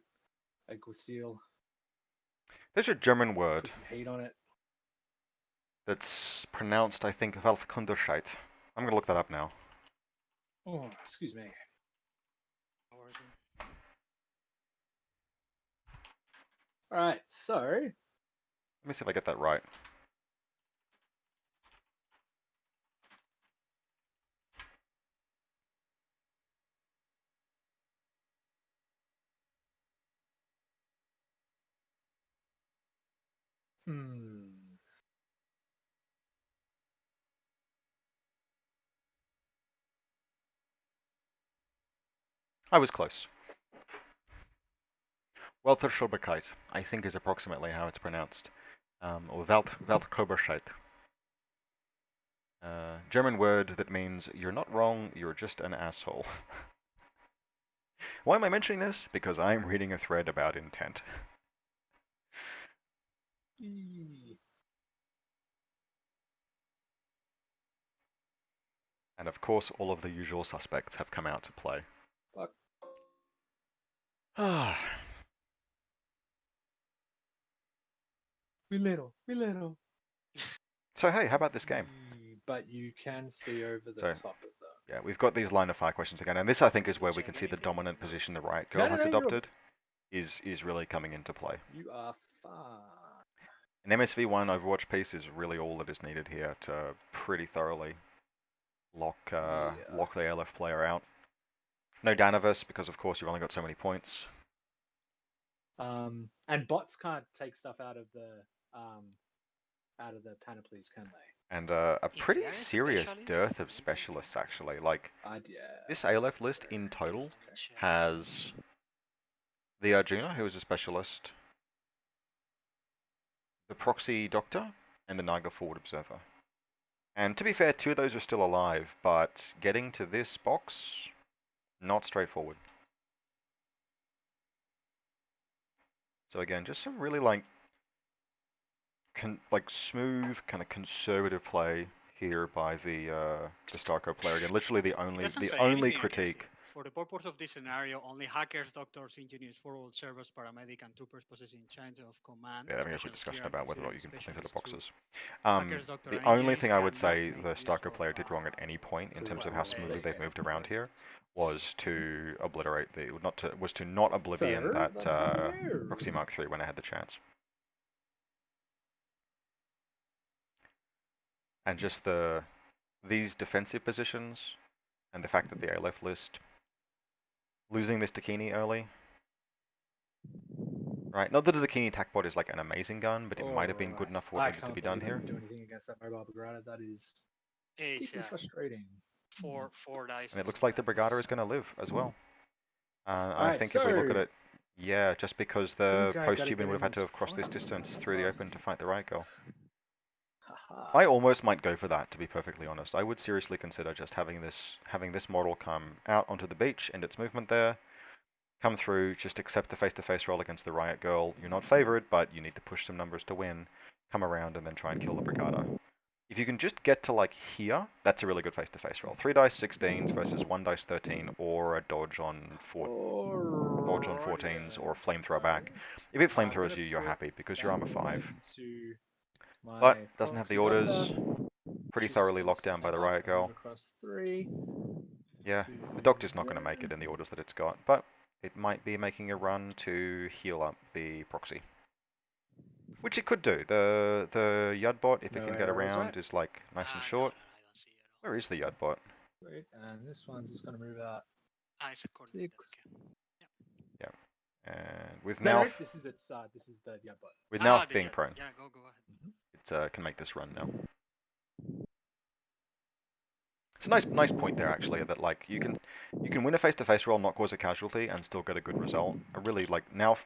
seal. There's a German word Put some heat on it. that's pronounced, I think, Weltkunderscheid. I'm going to look that up now. Oh, excuse me. All right, so Let me see if I get that right. I was close. Welterschobigkeit, I think, is approximately how it's pronounced. Or Weltkoberscheid. German word that means you're not wrong, you're just an asshole. Why am I mentioning this? Because I'm reading a thread about intent. And of course, all of the usual suspects have come out to play. Fuck. We little. So hey, how about this game? But you can see over the top of them. Yeah, we've got these line of fire questions again, and this I think is where we can see the dominant position the Riot Girl has adopted is really coming into play. You are fine. An MSV1 Overwatch piece is really all that is needed here to pretty thoroughly lock the Aleph player out. No Danavis, because of course you've only got so many points. And bots can't take stuff out of the panoplies, can they? And a pretty serious dearth of specialists, actually. Like, this Aleph list in total has the Arjuna, who is a specialist, the Proxy Doctor, and the Niger Forward Observer. And to be fair, 2 of those are still alive, but getting to this box, not straightforward. So again, just some really like smooth, kind of conservative play here by the StarCo player. Again, literally the only critique. For the purpose of this scenario, only hackers, doctors, engineers, forward observers, paramedic, and troopers possessing change of command. Yeah, having a discussion about whether or not you can put into the boxes. The only thing I would say the StarCo player did wrong at any point in terms of how smoothly they've moved around here was to obliterate was to not oblivion that Proxy Mark III when I had the chance. And just these defensive positions and the fact that the Aleph list losing this Dakini early. Right, not that the Dakini attack bot is like an amazing gun, but it might have been good enough for what needed to be done here. I can't do anything against that mobile Brigada. That is deeply frustrating. Four dice. And it looks like the Brigada is going to live as well. I think if we look at it, yeah, just because the post-human would have had to have crossed this distance through the open to fight the Riot Girl. I almost might go for that, to be perfectly honest. I would seriously consider just having this model come out onto the beach, end its movement there, come through, just accept the face-to-face roll against the Riot Girl. You're not favored, but you need to push some numbers to win. Come around and then try and kill the Brigada. If you can just get to like here, that's a really good face-to-face roll. 3 dice 16s versus 1 dice 13, or a dodge on 14s, or flamethrower back. If it flamethrowers you, you're happy because you're armor 5. But doesn't have the orders. Pretty thoroughly locked down by the Riot Girl. Yeah, the Doctor's not going to make it in the orders that it's got, but it might be making a run to heal up the proxy. Which it could do. The Yudbot, if it can get around, is like nice and short. Where is the Yudbot? Wait, and this one's just going to move out. It's a 6. Yeah. And with Nalf, this is the Yudbot. With Nalf being prone, yeah, go ahead. It can make this run now. It's a nice point there actually, that like you can win a face-to-face roll, not cause a casualty, and still get a good result. I really like now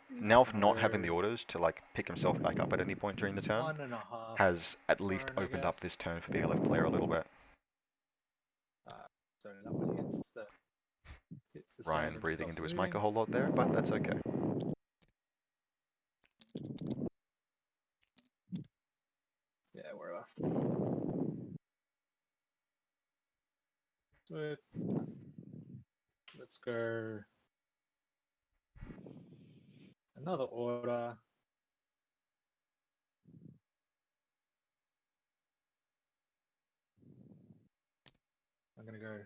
not having the orders to like pick himself back up at any point during the turn 1.5 has at least turn, I opened up guess. this turn for the Aleph player a little bit. So that one hits the side Ryan and breathing stops into his moving. mic a whole lot there, but that's okay. Yeah, wherever. So let's go another order. I'm gonna go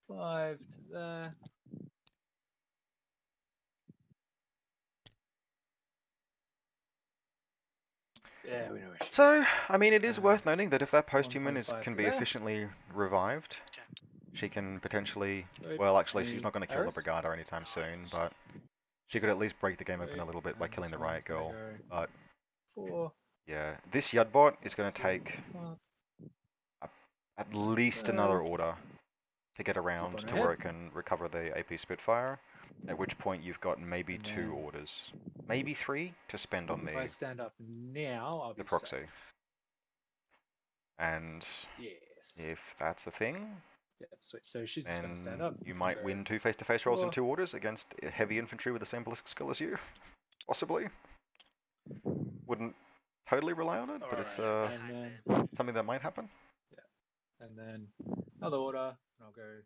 5 to there. Yeah, we know it. So, I mean, it is worth noting that if that post-human 1.5 can to be there. efficiently revived, Okay. she can potentially, Good. well, actually, she's Any not going to kill the arrows? Brigada anytime No, I soon, don't but see. she could at least break the game open Good. a little bit by And killing this the Riot one's gonna Girl. go But 4 yeah, this Yudbot is going to to take the top. at least another order to get around on to ahead. where it can recover the AP Spitfire, at which point you've got maybe And 2 then orders, maybe 3 to spend on if I stand up now, I'll be the proxy. safe. And Yes. if that's a thing, Yeah, sweet. So she's just gonna stand then up. you might go win 2 face-to-face rolls in 4. 2 orders against heavy infantry with the same ballistic skill as you. Possibly. Wouldn't totally rely on it, but it's And then something that might happen. and then another order, and I'll go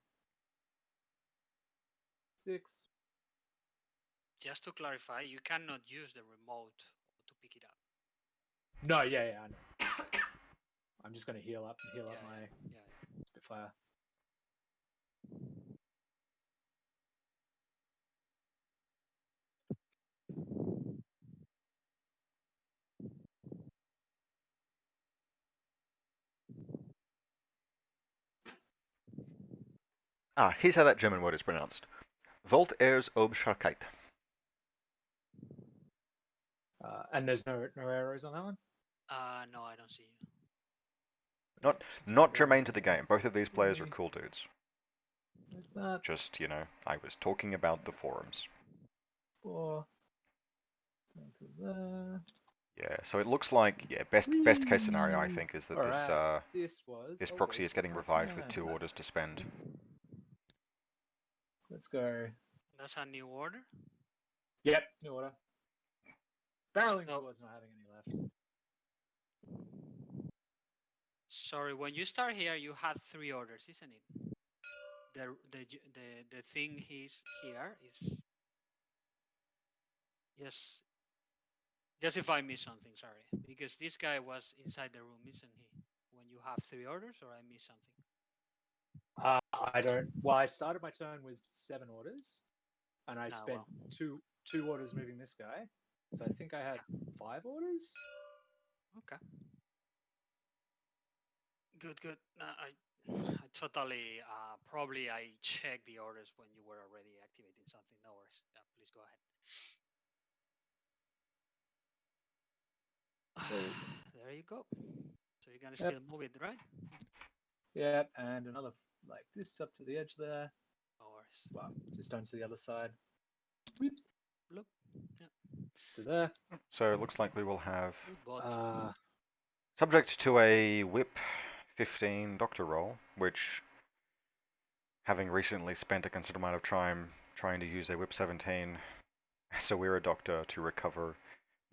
6. Just to clarify, you cannot use the remote to pick it up. No, yeah, I know. I'm just gonna heal up my Spitfire. Here's how that German word is pronounced. Volt Airs Obscharkeit. And there's no arrows on that one? No, I don't see you. Not germane to the game. Both of these players are cool dudes. There's that. Just, you know, I was talking about the forums. 4. There. Yeah, so it looks like, yeah, best case scenario, I think, is that this proxy is getting revived with 2 orders to spend. Let's go. That's a new order? Yep, new order. Barreling towards not having any left. Sorry, when you start here, you had 3 orders, isn't it? The thing he's here is just if I miss something, sorry, because this guy was inside the room, isn't he? When you have 3 orders, or I miss something? I don't. Well, I started my turn with 7 orders, and I spent two orders moving this guy. So I think I had 5 orders. Okay. Good. No, I totally probably I checked the orders when you were already activating something. No worries. Yeah, please go ahead. There you go. So you're gonna still move it, right? Yeah, and another like this up to the edge there. No worries. Well, just onto the other side. Look. Yeah. To there. So it looks like we will have, subject to a whip 15 doctor roll, which, having recently spent a considerable amount of time trying to use a whip 17 as a Weira doctor to recover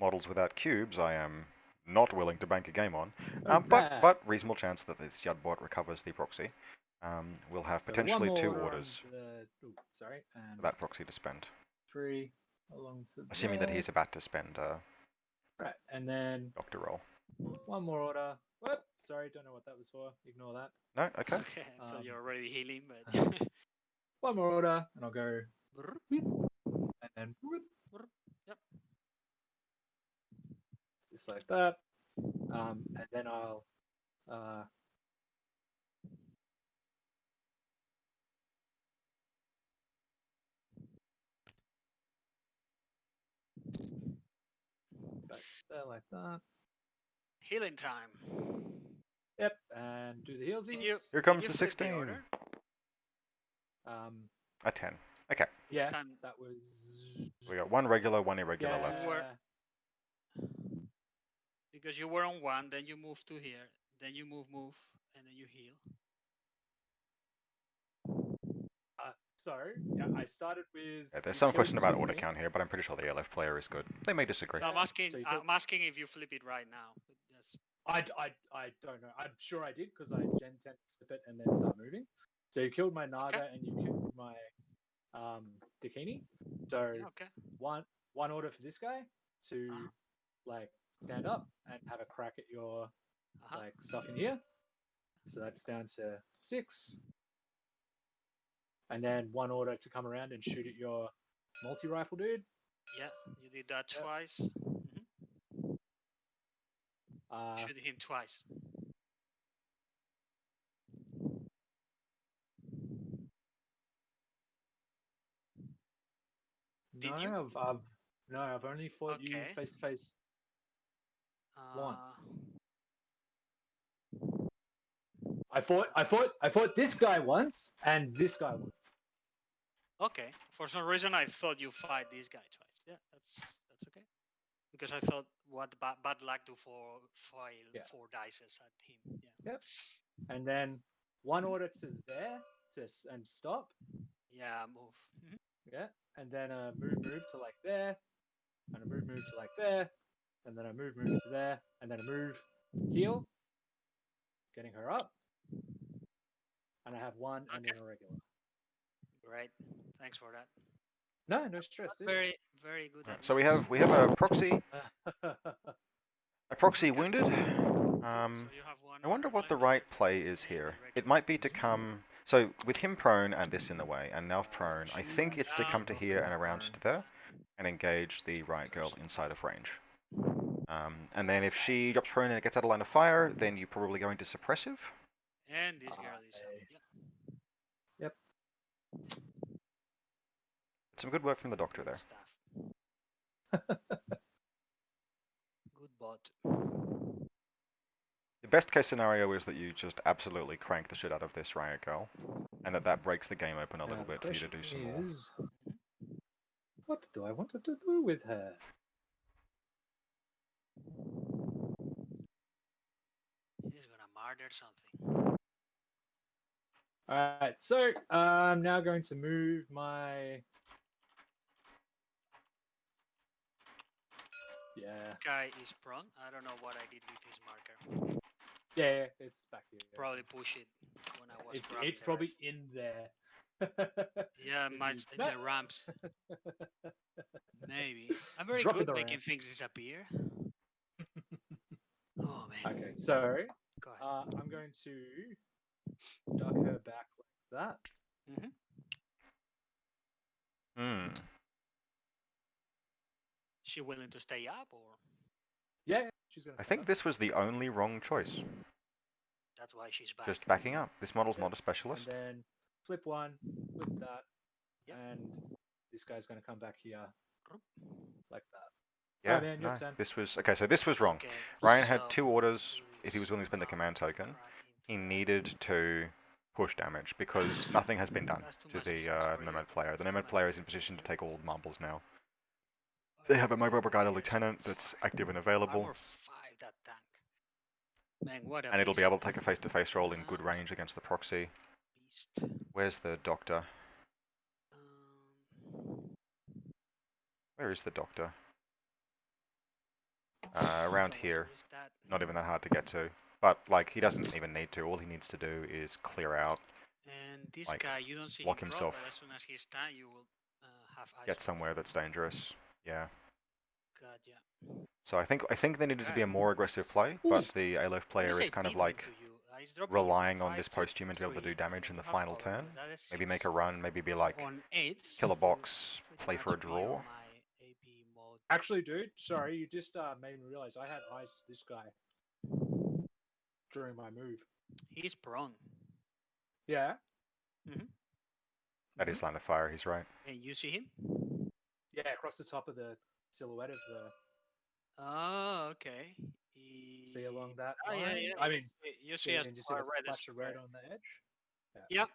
models without cubes, I am not willing to bank a game on. But reasonable chance that this Yudbot recovers the proxy. We'll have potentially 2 orders for that proxy to spend. 3 along to assuming that he's about to spend right, and then doctor roll. 1 more order. Whoop, sorry, don't know what that was for. Ignore that. No, okay. Okay, I thought you're already healing, but 1 more order, and I'll go. And then yep. Just like that. And then I'll back to there like that. Healing time. Yep, and do the heelsies. Here comes did the you flip 16. order? A 10. Okay. Each Yeah, time that was. We got one regular, one irregular Yeah. left. because you were on 1, then you move to here, then you move, and then you heal. Sorry, yeah, I started with. Yeah, there's you some killed question about 2 order count things. here, but I'm pretty sure the Aleph player is good. They may disagree. No, I'm asking. So you I'm asking if you flip it right now. But yes. I don't know. I'm sure I did because I Gen 10 flip it and then start moving. So you killed my Naga and you killed my Dakini. So Yeah, okay. one order for this guy to like stand up and have a crack at your like stuff in here. So that's down to 6. And then one order to come around and shoot at your multi-rifle dude. Yeah, you did that twice. Shoot him twice. Did no, you? I've only fought you face to face once. I fought this guy once and this guy once. Okay. For some reason, I thought you fight this guy twice. Yeah, that's okay. Because I thought what bad luck do for foil 4 dices at him. Yeah. Yep. And then one order to there and stop. Yeah, move. Yeah. And then a move to like there, and a move to like there, and then a move to there, and then a move heal, getting her up. And I have 1 and then a regular. Great. Thanks for that. No stress, dude. Very, very good. Right, so we have a proxy. A proxy wounded. So you have 1 I wonder what the right play is here. It might be to come... So, with him prone and this in the way, and Nelf prone, I think it's to come to here and around to there, and engage the riot girl inside of range. And then if she drops prone and it gets out of line of fire, then you probably go into suppressive. And this girl is Yep. Some good work from the doctor there. Good bot. The best case scenario is that you just absolutely crank the shit out of this riot girl, and that breaks the game open a little bit for you to do some more. What do I want to do with her? He's gonna murder something. Alright, so I'm now going to move my... Yeah. Guy is prone. I don't know what I did with his marker. Yeah, it's back here. Probably push it when I was It's probably in there. Yeah, much in the ramps. Maybe. I'm very good at making things disappear. Oh man. Okay, so go ahead. I'm going to duck her back like that. She willing to stay up or? Yeah, she's gonna. I think this was the only wrong choice. That's why she's back. Just backing up. This model's not a specialist. And then flip 1, flip that, and this guy's gonna come back here like that. Yeah, man, no, this was okay. So this was wrong. Okay, Ryan had 2 orders. If he was willing to spend a command token, he needed to push damage because nothing has been done to the Nomad player. The Nomad player is in position to take all the marbles now. They have a mobile brigadier lieutenant that's active and available. Armor 5, that tank. Man, what a and it'll beast. be able to take a face-to-face roll in good range against the proxy. Beast. Where's the doctor? Where is the doctor? Around here. Not even that hard to get to. But, like, he doesn't even need to. All he needs to do is clear out. And this like, guy, you don't see lock him himself. but as soon as he's done, you will have eyes. Get somewhere that's dangerous. Yeah. God, yeah. So I think there needed to be a more aggressive play, but the Aleph player is kind of like relying on this post-human to be able to do damage in the final turn. Maybe make a run, maybe be like, kill a box, play for a draw. Actually, dude, sorry, you just made me realize I had eyes to this guy during my move. He's prone. Yeah. That is line of fire, he's right. And you see him? Yeah, across the top of the silhouette of the... Oh, okay. See along that line? Yeah. I mean, you see Yeah, us and you see the red flash of red on the edge. Yeah.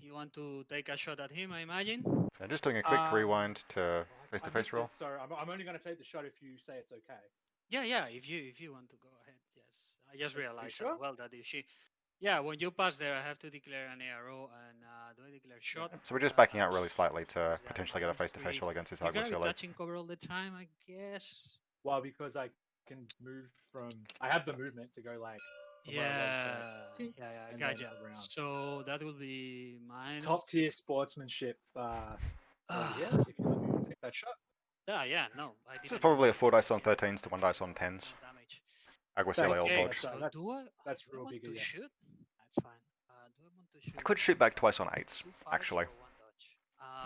You want to take a shot at him, I imagine? So just doing a quick rewind to face-to-face roll. So I'm only going to take the shot if you say it's okay. Yeah. If you want to go ahead, yes. I just realized sure? as well that if she, yeah, when you pass there, I have to declare an arrow, and do I declare shot? So we're just backing out really slightly to potentially get a face-to-face roll against this You're gonna be Argusillo. touching cover all the time, I guess. Well, because I can move I have the movement to go like. Yeah, I gotcha. So that will be mine. Top tier sportsmanship. Yeah, if you let me take that shot. Yeah, no. This is probably a 4 dice on 13s to 1 dice on 10s. Damage. Argusillo old Okay, dodge. so that's real big. To Yeah. shoot? That's fine. Do I want to shoot? I could shoot back twice on 8s, actually.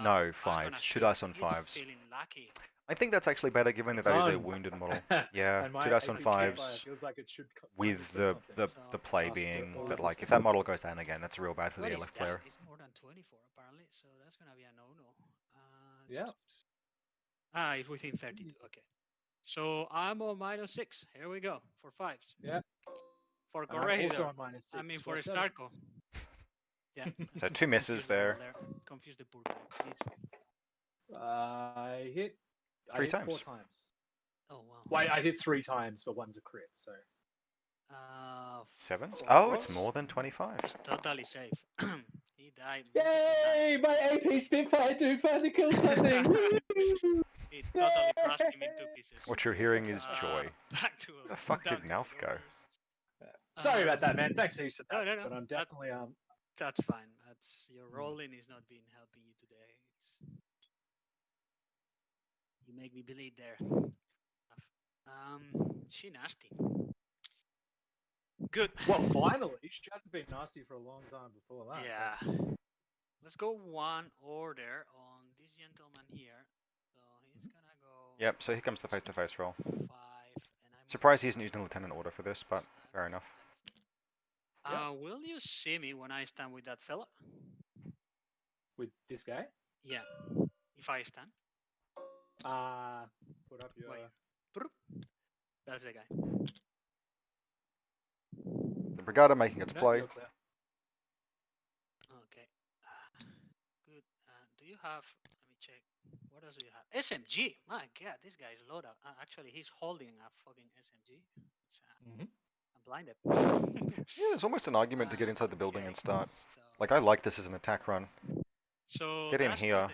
No, 5s. 2 dice on 5s. Feeling lucky. I think that's actually better given that that is a wounded model. Yeah, 2 dice on 5s. Feels like it should with the play being that, like, if that model goes down again, that's real bad for the Aleph player. It's more than 24 apparently, so that's gonna be a no-no. Yeah. It's within 32. Okay. So I'm on -6. Here we go for 5s. Yeah. For Corregidor. Also on -6. I mean for StarCo. Yeah. So 2 misses there. Confuse the poor guy. I hit 3 times. 4 times. Oh wow. Wait, I hit 3 times, but one's a crit. So. 7s? Oh, it's more than 25. He's totally safe. He died. Yay! My AP Spitfire dude finally killed something. He totally crushed him in 2 pieces. What you're hearing is joy. Back to Where the fuck did Nalf go? Sorry about that, man. Thanks, Ace. No. But I'm definitely That's fine. That's your rolling is not being helping you today. You make me bleed there. She nasty. Good. Well, finally, she hasn't been nasty for a long time before that. Yeah. Let's go one order on this gentleman here. So he's gonna go. Yep. So here comes the face-to-face roll. 5, and I'm surprised he isn't using a lieutenant order for this, but fair enough. Will you see me when I stand with that fella? With this guy? Yeah. If I stand. Put up your. Wait. That's the guy. The Brigada making its play. Okay. Good. Do you have? Let me check. What else do you have? SMG. My God, this guy is loaded. Actually, he's holding a fucking SMG. I'm blinded. Yeah, there's almost an argument to get inside the building and start. Like, I like this as an attack run. So get in here.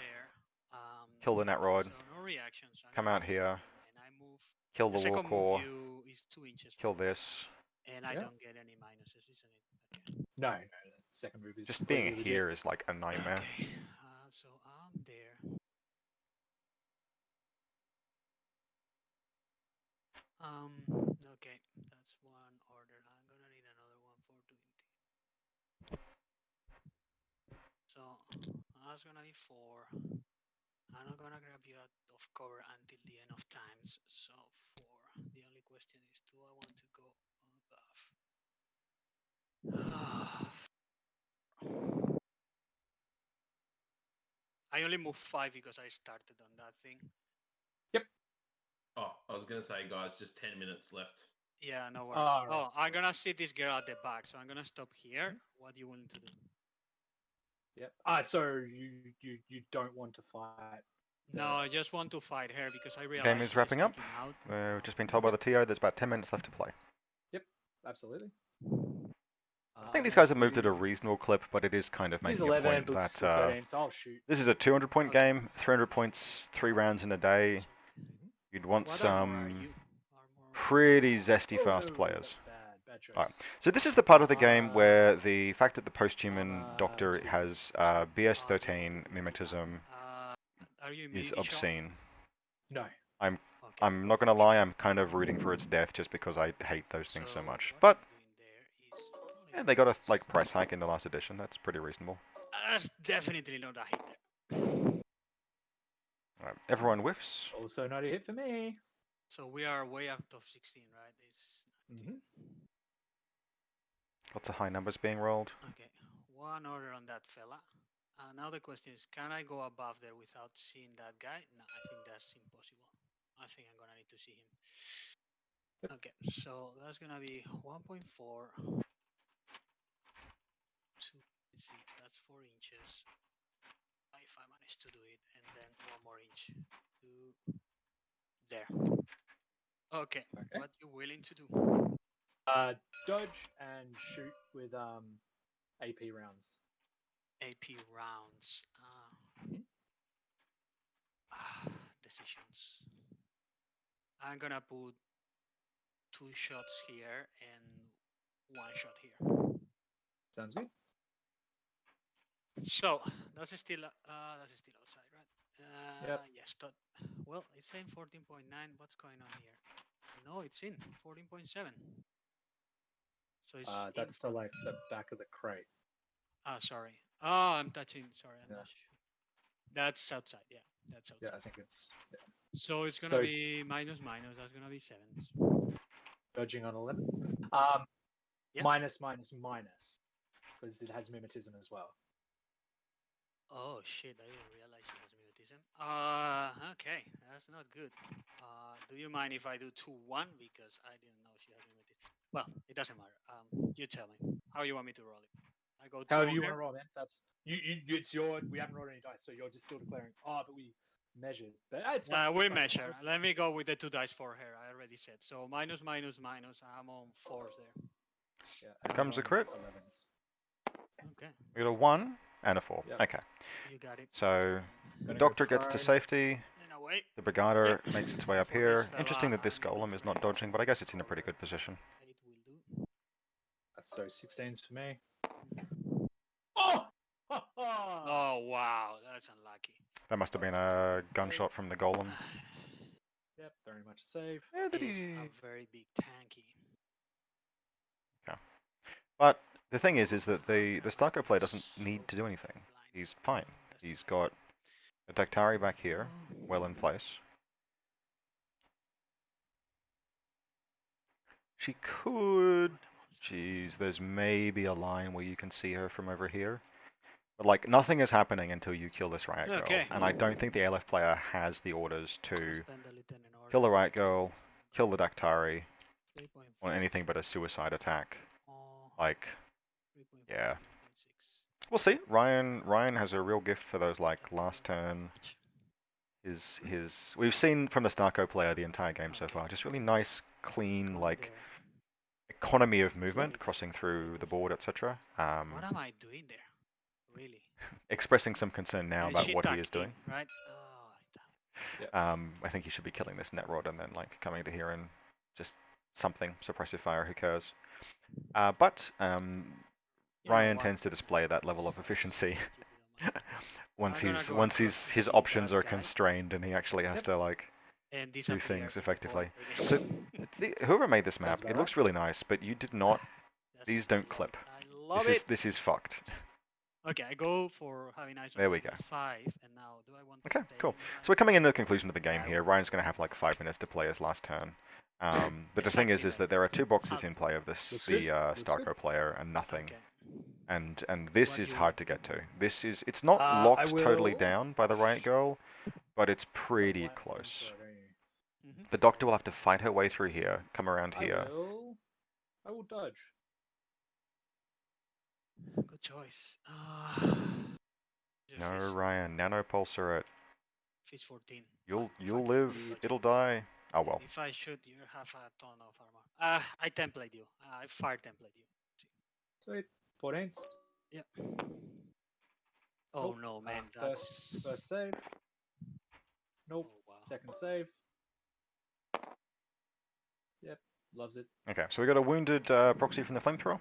Kill the Netroid. So no reaction, so come out here. And I move. Kill the War Core. Is 2 inches. Kill this. And I don't get any minuses, isn't it? Okay. No. Second move is just being here is like a nightmare. Okay. So I'm there. Okay, that's one order. I'm gonna need another one for doing this. So that's gonna be 4. I'm not gonna grab you out of cover until the end of times. So 4. The only question is, do I want to go above? I only moved 5 because I started on that thing. Yep. Oh, I was gonna say, guys, just 10 minutes left. Yeah, no worries. I'm gonna sit this girl at the back, so I'm gonna stop here. What do you want to do? Yep. So you don't want to fight? No, I just want to fight her because I realize game is wrapping up. We've just been told by the TO there's about 10 minutes left to play. Yep, absolutely. I think these guys have moved at a reasonable clip, but it is kind of making a point that 13, so I'll shoot. This is a 200-point game, 300 points, 3 rounds in a day. You'd want some pretty zesty fast players. Alright, so this is the part of the game where the fact that the post-human doctor has BS-13 mimetism is obscene. No. I'm not gonna lie, I'm kind of rooting for its death just because I hate those things so much. But yeah, they got a price hike in the last edition. That's pretty reasonable. That's definitely not a hit there. Alright, everyone whiffs. Also not a hit for me. So we are way out of 16, right? It's Lots of high numbers being rolled. Okay, one order on that fella. Now the question is, can I go above there without seeing that guy? No, I think that's impossible. I think I'm gonna need to see him. Okay, so that's gonna be 1.4. inch to do it, and then 1 more inch to there. Okay. What you willing to do? Dodge and shoot with AP rounds. AP rounds. Decisions. I'm gonna put 2 shots here and 1 shot here. Sounds good. So that's still outside, right? Yep. Yes. Well, it's saying 14.9. What's going on here? No, it's in 14.7. So it's that's to like the back of the crate. Sorry. Oh, I'm touching. Sorry, I'm not sure. That's outside. Yeah, that's outside. Yeah, I think it's. Yeah. So it's gonna be minus. That's gonna be 7s. Dodging on 11s. Yep. Minus, because it has mimetism as well. Oh shit! I didn't realize it was mimetism. Okay, that's not good. Do you mind if I do 2-1 because I didn't know she has mimetism? Well, it doesn't matter. You tell me how you want me to roll it. I go. However you want to roll, man. That's you. It's your. We haven't rolled any dice, so you're just still declaring. Oh, but we measured. But it's fine. We measure. Let me go with the 2 dice for her. I already said. So minus. I'm on 4s there. Yeah. Here comes a crit. 11s. Okay. We got a 1 and a 4. Yep. Okay. You got it. So the doctor gets to safety. The Brigada makes its way up here. Interesting that this golem is not dodging, but I guess it's in a pretty good position. That's so 16s for me. Oh! Oh wow, that's unlucky. That must have been a gunshot from the golem. Yep, very much a save. Yeah, He's a very big tanky. Okay. But the thing is that the StarCo player doesn't need to do anything. He's fine. He's got a Daktari back here, well in place. She could... Jeez, there's maybe a line where you can see her from over here. But, like, nothing is happening until you kill this riot girl. And I don't think the Aleph player has the orders to kill the riot girl, kill the Daktari, on anything but a suicide attack. Like, yeah. We'll see. Ryan has a real gift for those, like, last turn. We've seen from the StarCo player the entire game so far. Just really nice, clean, like, economy of movement, crossing through the board, etc. What am I doing there? Really? Expressing some concern now about what he is doing. Right? I think he should be killing this Netrod and then like coming to here and just something, suppressive fire, who cares. Ryan tends to display that level of efficiency once his options are constrained and he actually has to like do things effectively. So whoever made this map, it looks really nice, but you did not. These don't clip. This is fucked. Okay, I go for having ice. There we go. 5, and now do I want to Okay, cool. So we're coming into the conclusion of the game here. Ryan's going to have like 5 minutes to play his last turn. But the thing is that there are 2 boxes in play of the StarCo player and nothing. And this is hard to get to. It's not locked totally down by the riot girl, but it's pretty close. The doctor will have to fight her way through here, come around here. I will dodge. Good choice. No, Ryan, nanopulsar it. Fish 14. You'll live. It'll die. Oh well. If I shoot, you have a ton of armor. I template you. I fire template you. Sweet. 14s. Yep. Oh no, man. First save. Nope. Oh, wow. Second save. Yep. Loves it. Okay, so we got a wounded proxy from the flamethrower.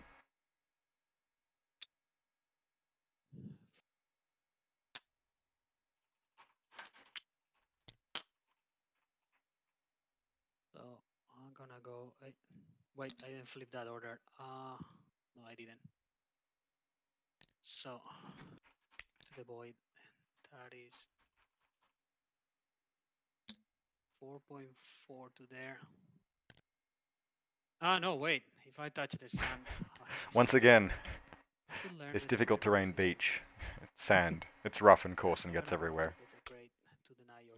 So I'm gonna go. Wait, I didn't flip that order. No, I didn't. So to the void. That is 4.4 to there. No, wait. If I touch the sand. Once again, it's difficult terrain beach. It's sand. It's rough and coarse and gets everywhere.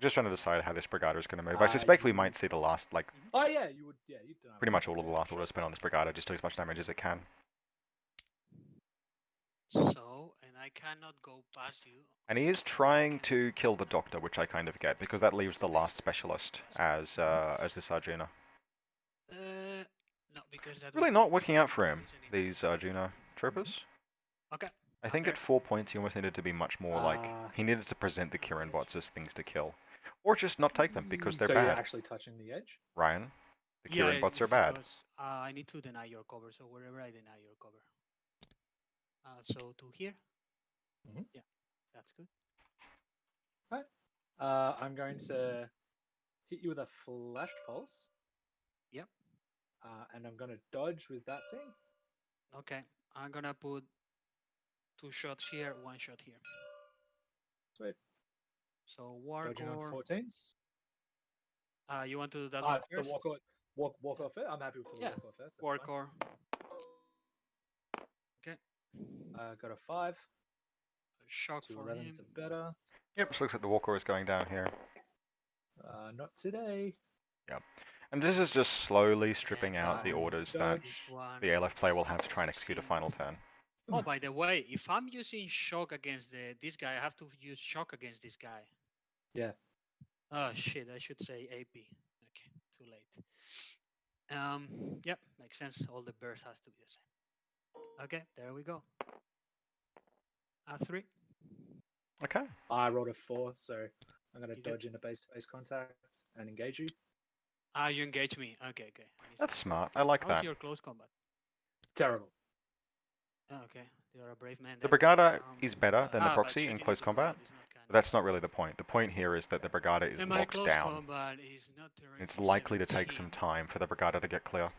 Just trying to decide how this Brigada is going to move. I suspect we might see the last, like... Oh yeah, you would. Yeah, you'd deny. Pretty much all of the last order spent on this Brigada, just do as much damage as it can. So, and I cannot go past you. And he is trying to kill the Doctor, which I kind of get, because that leaves the last specialist as this Arjuna. No, because that Really was not my working out cat for him, listening. these Arjuna troopers. Okay. I think at 4 points he almost needed to be much more like, he needed to present the Kirin bots as things to kill. Or just not take them, because they're so bad. you're actually touching the edge? Ryan, the Kirin bots are bad. Because, I need to deny your cover, so wherever I deny your cover. So to here? Yeah, that's good. Right. I'm going to hit you with a flash pulse. Yep. And I'm going to dodge with that thing. Okay, I'm gonna put 2 shots here, 1 shot here. Sweet. So war Dodging on core. 14s. You want to do that one first? The walk off it. I'm happy with the walk off first. War core. Okay. Got a 5. Shock 2 for 11s him. are better. Yep, just looks like the Walker is going down here. Not today. Yep. And this is just slowly stripping out the orders that the Aleph player will have to try and execute a final turn. Oh, by the way, if I'm using shock against this guy, I have to use shock against this guy. Yeah. Oh shit! I should say AP. Okay, too late. Yep, makes sense. All the bursts has to be the same. Okay, there we go. 3. Okay. I rolled a 4, so I'm going to dodge into base-to-base contact and engage you. You engage me. Okay, okay. That's smart. I like that. How's your close combat? Terrible. Oh, okay, you're a brave man. The Brigada is better than the Proxy in close combat. But that's not really the point. The point here is that the Brigada is locked down. It's likely to take some time for the Brigada to get clear.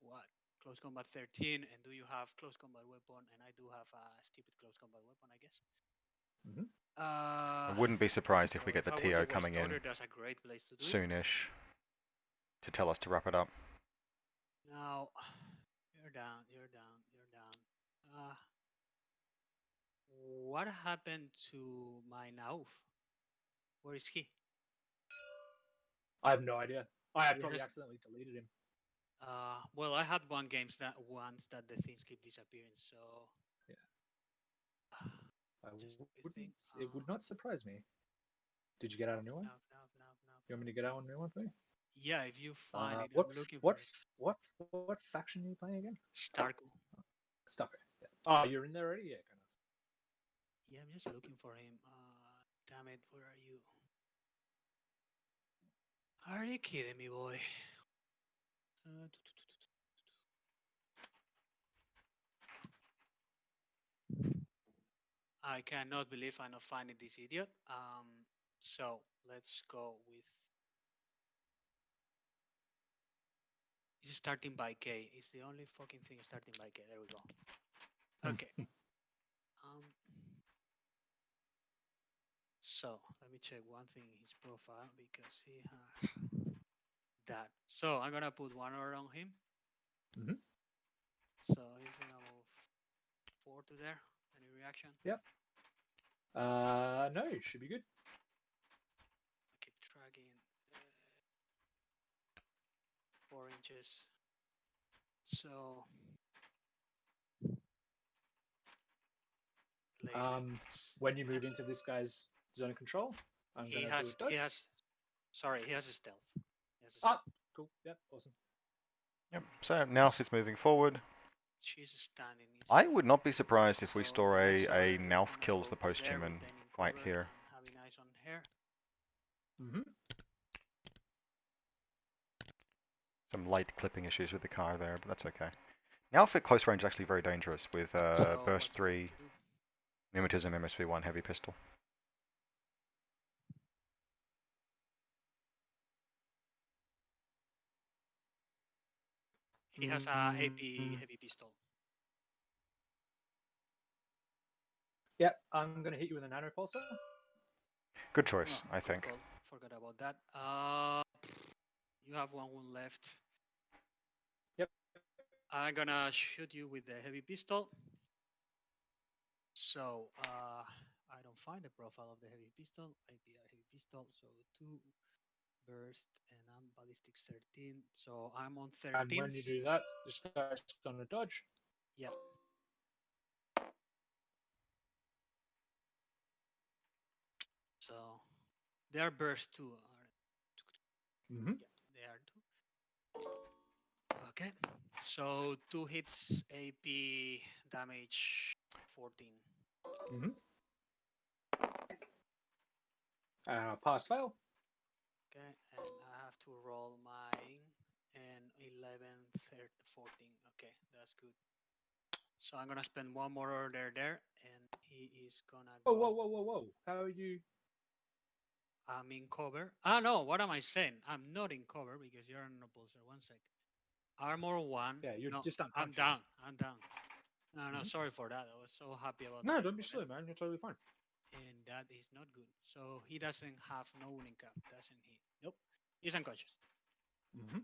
What? Close combat 13, and do you have close combat weapon? And I do have a stupid close combat weapon, I guess. I wouldn't be surprised if we get the TO coming in soonish to tell us to wrap it up. Now, you're down, you're down, you're down. What happened to my Nauf? Where is he? I have no idea. I probably accidentally deleted him. Well, I had once that the things keep disappearing, so... Yeah. It would not surprise me. Did you get out a new one? No. You want me to get out a new one for you? Yeah, if you find it, I'm looking for it. What faction are you playing again? StarCo. StarCo. Yeah. Oh, you're in there already? Yeah, yeah, I'm just looking for him. Damn it, where are you? Are you kidding me, boy? I cannot believe I'm not finding this idiot. So let's go with. It's starting by K. It's the only fucking thing starting by K. There we go. Okay. So let me check one thing in his profile because he has that. So I'm gonna put 1 order on him. So he's gonna move 4 to there. Any reaction? Yep. No, should be good. Keep dragging 4 inches. So when you move into this guy's zone of control, he has a stealth. Cool. Yep, awesome. Yep. So now he's moving forward. She's standing. I would not be surprised if we store a Nauf kills the post-human fight here. Having eyes on her. Some light clipping issues with the car there, but that's okay. Nauf at close range is actually very dangerous with burst 3, mimetism, MSV1, heavy pistol. He has a AP heavy pistol. Yep, I'm going to hit you with a nanopulsar. Good choice, I think. Cool. Forgot about that. You have 1 wound left. Yep. I'm gonna shoot you with the heavy pistol. So I don't find the profile of the heavy pistol. IP heavy pistol. So 2 burst, and I'm ballistics 13. So I'm on 13. And when you do that, this guy's gonna dodge. Yep. They are burst too. Mm-hmm. Yeah, they are too. Okay. So 2 hits, AP damage 14. Mm-hmm. Pass fail. Okay, and I have to roll mine. And 11, 13, 14. Okay, that's good. So I'm gonna spend one more order there, and he is gonna Oh, go. whoa! How are you? I'm in cover. Ah, no, what am I saying? I'm not in cover because you're an repulsor. 1 sec. Armor 1. Yeah, you're No, just I'm unconscious. down. I'm down. No, Mhm. sorry for that. I was so happy about No, my don't be weapon, silly, man. You're totally fine. and that is not good. So he doesn't have no winning cap, doesn't he? Nope. He's unconscious. Mm-hmm.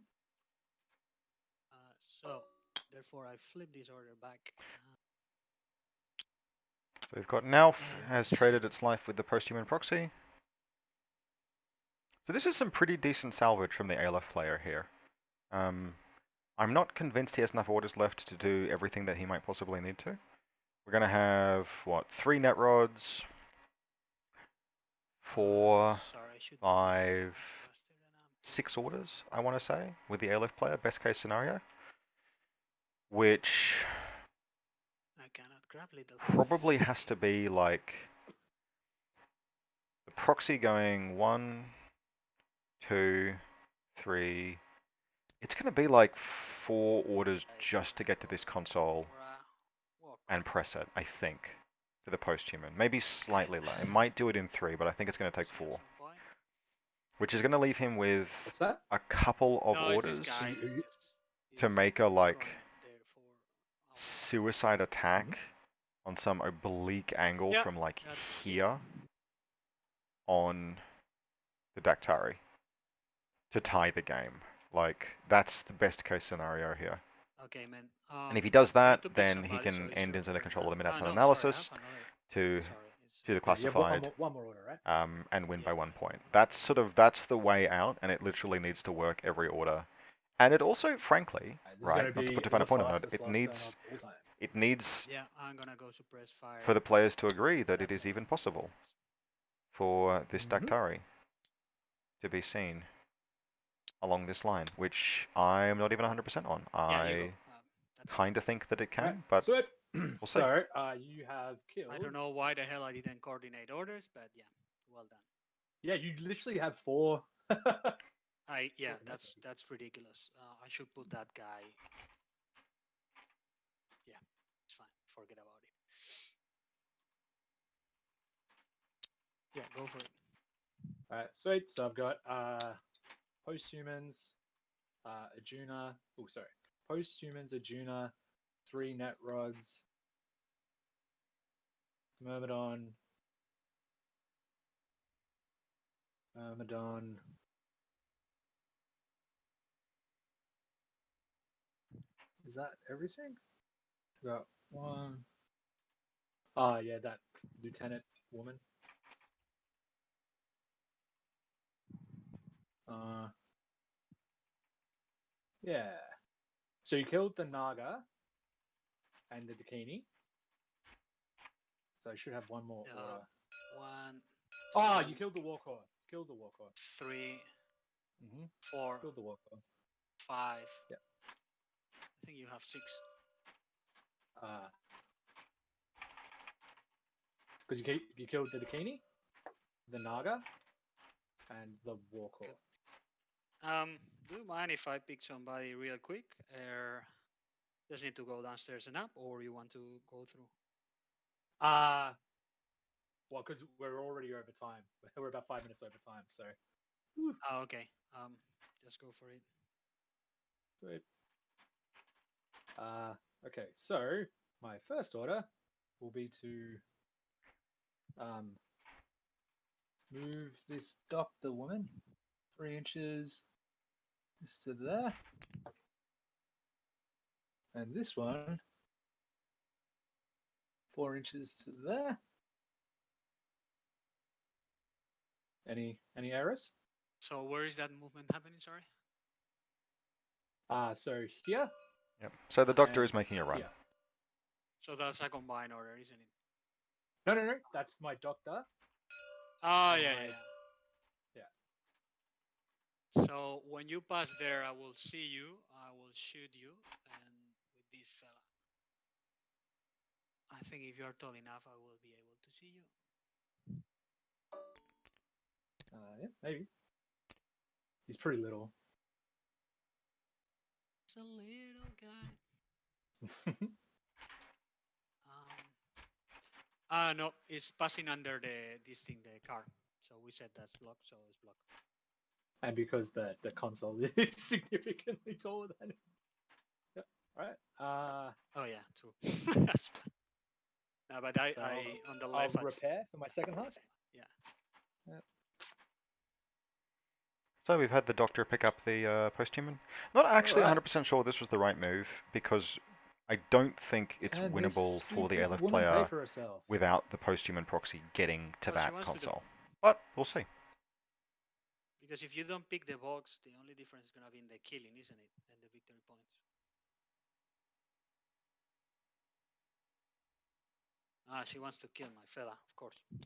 So therefore, I flip this order back. So we've got Nalf has traded its life with the post-human proxy. So this is some pretty decent salvage from the Aleph player here. I'm not convinced he has enough orders left to do everything that he might possibly need to. We're going to have, what, 3 net rods, 4, Sorry, I should 5, 6 orders, I want to say, with the Aleph player, best case scenario. Which I cannot grab little. probably has to be like the proxy going 1, 2, 3. It's going to be like 4 orders just to get to this console and press it, I think, for the post-human. Maybe slightly less. It might do it in 3, but I think it's going to take 4. Which is going to leave him with What's that? a couple of No, orders to make a like suicide attack on some oblique angle from like here on the Daktari to tie the game. Like, that's the best case scenario here. Okay, man. And if he does that, then he can end into the control of the mid-outside analysis to the classified one more order, right? and win by 1 point. That's the way out, and it literally needs to work every order. And it also, frankly, right, not to put too fine a point on it, it needs yeah, I'm gonna go suppress fire for the players to agree that it is even possible for this Daktari to be seen along this line, which I'm not even 100% on. I kind of think that it can, right. but we'll see. So, you have killed. I don't know why the hell I didn't coordinate orders, but yeah, well done. Yeah, you literally have 4. Yeah, that's ridiculous. I should put that guy. Yeah, it's fine. Forget about it. Yeah, go for it. Alright, sweet. So I've got post-humans, Arjuna. Oh, sorry. Post-humans, Arjuna, 3 net rods, Myrmidon. Is that everything? Got 1. Ah, yeah, that lieutenant woman. Yeah. So you killed the Naga and the Dakini. So I should have 1 more order. 1. Oh, you killed the Warcore. 3. 4. Killed the Warcore. 5. Yeah. I think you have 6. Because you killed the Dakini, the Naga, and the Warcore. Do you mind if I pick somebody real quick? Just need to go downstairs and up, or you want to go through? Well, because we're already over time. We're about 5 minutes over time, so. Oh, okay. Just go for it. Good. Okay, so my first order will be to move this doctor woman 3 inches just to there, and this one 4 inches to there. Any errors? So where is that movement happening? Sorry. So here. Yep. So the doctor is making a run. Here. So that's a combined order, isn't it? No. That's my doctor. Oh, yeah. So when you pass there, I will see you, I will shoot you, and with this fella. I think if you're tall enough, I will be able to see you. Yeah, maybe. He's pretty little. It's a little guy. No, it's passing under this thing, the car. So we said that's blocked, so it's blocked. And because the console is significantly taller than it. Yep. Right. Oh yeah, true. That's fine. No, but I on the left. I'll repair for my second half. Yeah. Yep. So we've had the doctor pick up the post-human. Not actually 100% sure this was the right move, because I don't think it's winnable for the Aleph player without the post-human proxy getting to that console. But we'll see. Because if you don't pick the box, the only difference is going to be in the killing, isn't it? And the victory points. She wants to kill my fella, of course. Go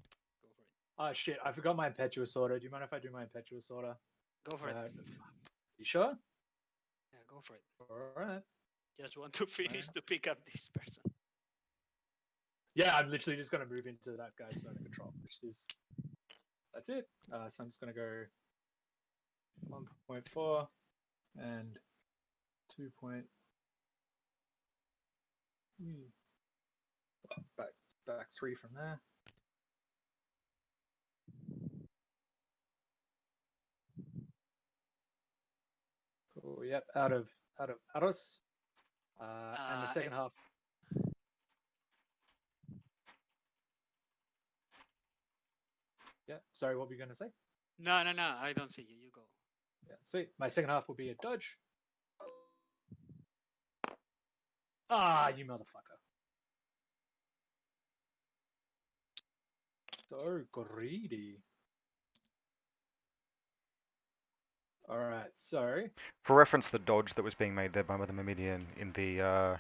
for it. Oh shit, I forgot my impetuous order. Do you mind if I do my impetuous order? Go for it. You sure? Yeah, go for it. Alright. Just want to finish to pick up this person. Yeah, I'm literally just going to move into that guy's zone of control, which is... That's it. So I'm just going to go 1.4 and 2. Back 3 from there. Cool. Yep. Out of Aros. And the second half. Yeah. Sorry, what were you going to say? No. I don't see you. You go. Yeah. Sweet. My second half will be a dodge. Ah, you motherfucker. So greedy. Alright, so... For reference, the dodge that was being made there by the Myrmidian in the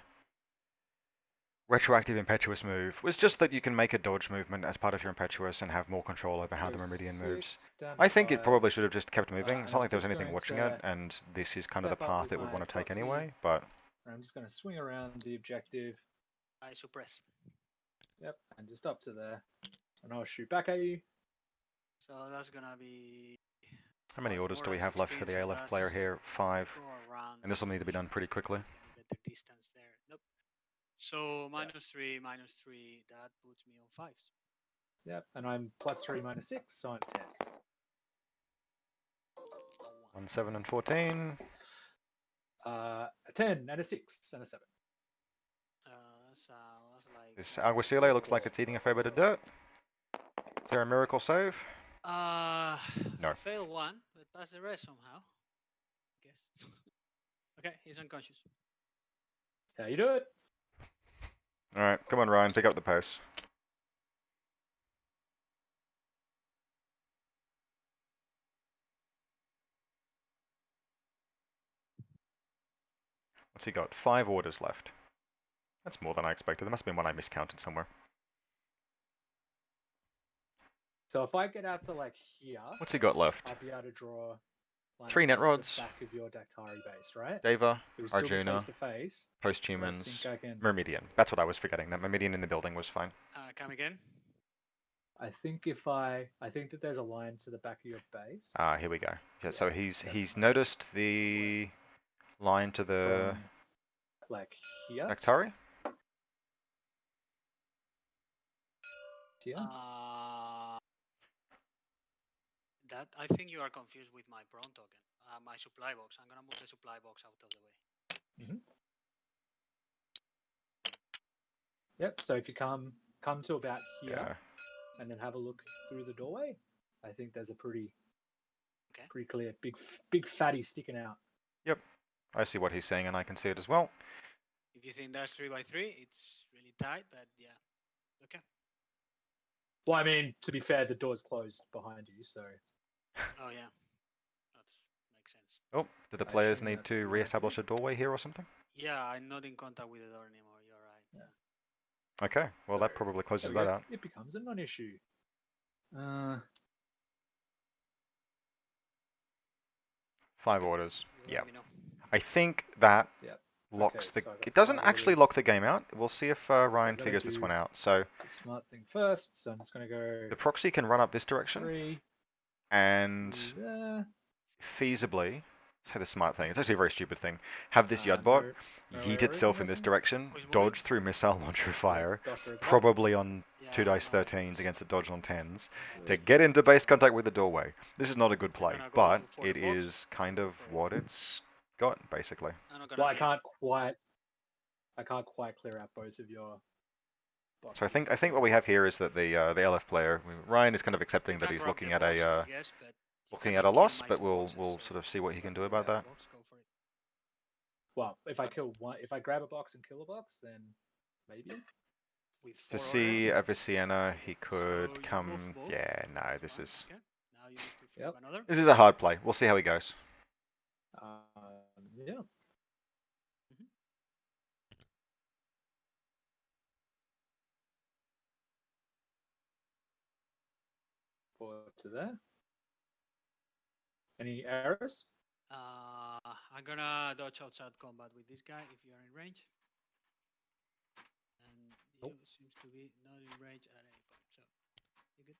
retroactive impetuous move was just that you can make a dodge movement as part of your impetuous and have more control over how the Myrmidian moves. I think it probably should have just kept moving. It's not like there was anything watching it, and this is kind of the path it would want to take anyway, but... I'm just going to swing around the objective. I suppress. Yep, and just up to there. And I'll shoot back at you. So that's going to be... How many orders do we have left for the Aleph player here? 5. And this will need to be done pretty quickly. Better distance there. Nope. So -3, -3, that puts me on 5s. Yep, and I'm +3, -6, so I'm 10s. 1, 7, and 14. A 10 and a 6 and a 7. This Alguacile looks like it's eating a fair bit of dirt. Is there a miracle save? No. Fail 1, but pass the rest somehow. I guess. Okay, he's unconscious. That's how you do it. Alright, come on Ryan, pick up the pace. What's he got? 5 orders left. That's more than I expected. There must have been one I miscounted somewhere. So if I get out to like here, what's he got left? I'll be able to draw 3 net rods. Back of your Daktari base, right? Deva, Arjuna, face post-humans, Myrmidian. That's what I was forgetting. That Myrmidian in the building was fine. Come again? I think that there's a line to the back of your base. Here we go. Yeah, so he's noticed the line to the like here. Daktari? Here. That I think you are confused with my prawn token. My supply box. I'm gonna move the supply box out of the way. Mm-hmm. Yep. So if you come to about here, and then have a look through the doorway, I think there's a pretty clear big fatty sticking out. Yep. I see what he's saying, and I can see it as well. If you think that's 3 by 3, it's really tight, but yeah. Okay. Well, I mean, to be fair, the door's closed behind you, so. Oh yeah, that makes sense. Oh, do the players need to re-establish a doorway here or something? Yeah, I'm not in contact with the door anymore. You're right. Yeah. Okay, well that probably closes that out. It becomes a non-issue. 5 orders. You Yeah. let me know. I think that Yep. locks Okay, the... so I got It doesn't 5 actually orders. lock the game out. We'll see if I Ryan gotta figures this do one out. So the smart thing first. So I'm just gonna go the proxy can run up this direction 3 and to there. feasibly, say the smart thing, it's actually a very stupid thing, have this Yud No bot yeet areas itself in this missing. direction, Who's moving? dodge through missile launcher fire, Doctor at the back. probably on Yeah, 2 dice no, 13s against a dodge on 10s, to Good. get into base contact with the doorway. This is not a good play, gonna go but for the it box. is kind of For it. what it's got, basically. I'm not gonna Well, I be- can't quite clear out both of your boxes. So I think what we have here is that the Aleph player, Ryan, is kind of accepting You that can he's grab looking the at box, a I guess, but you looking cannot at a kill loss, my but 2 we'll boxes, so sort of see what he can do grab about the that. box, go for it. Well, if I grab a box and kill a box, then maybe. With To 4 see orders. Avicenna, he So could you come. move both. Yeah, no, That's this fine. is Okay. Now you need to flip another. this is a hard play. We'll see how he goes. Yeah. Forward to there. Any errors? I'm gonna dodge outside combat with this guy if you are in range. And you seems to be not in range at any point. So you good?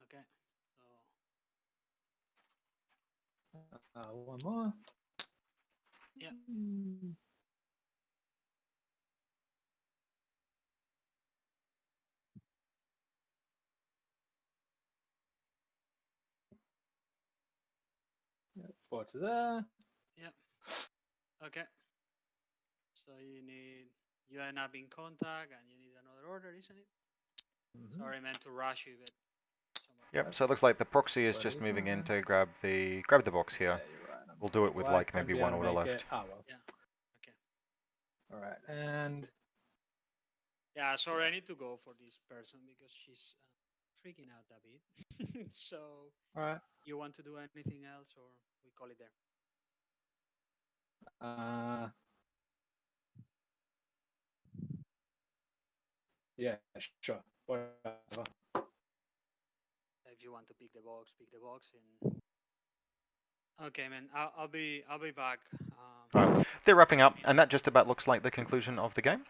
Okay. So One more. Yeah. Forward to there. yeah. Okay. So you end up in contact and you need another order, isn't it? Sorry, I meant to rush you, but Yep. So it looks like the proxy is just moving in to grab the box here. Yeah, you're right. We'll do it with Well, like I won't maybe be one able to order make left. it. Oh well. Yeah. Okay. All right, and Yeah, sorry, I need to go for this person because she's freaking out a bit. So, all right. you want to do anything else, or we call it there? Yeah, sure. Whatever. If you want to pick the box, and okay, man, I'll be back. They're wrapping up, and that just about looks like the conclusion of the game.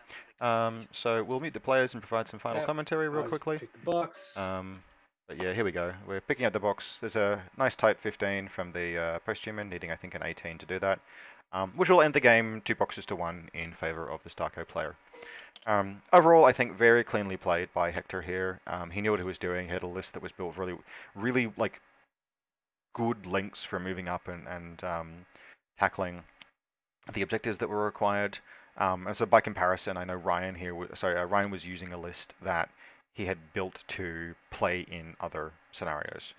So we'll meet the players and provide some final commentary real quickly. Pick the box. But yeah, here we go. We're picking up the box. There's a nice tight 15 from the post-human, needing I think an 18 to do that, which will end the game 2 boxes to 1 in favor of the StarCo player. Overall, I think very cleanly played by Hector here. He knew what he was doing. He had a list that was built really like good links for moving up and tackling the objectives that were required. And so by comparison, I know Ryan here, Ryan was using a list that he had built to play in other scenarios.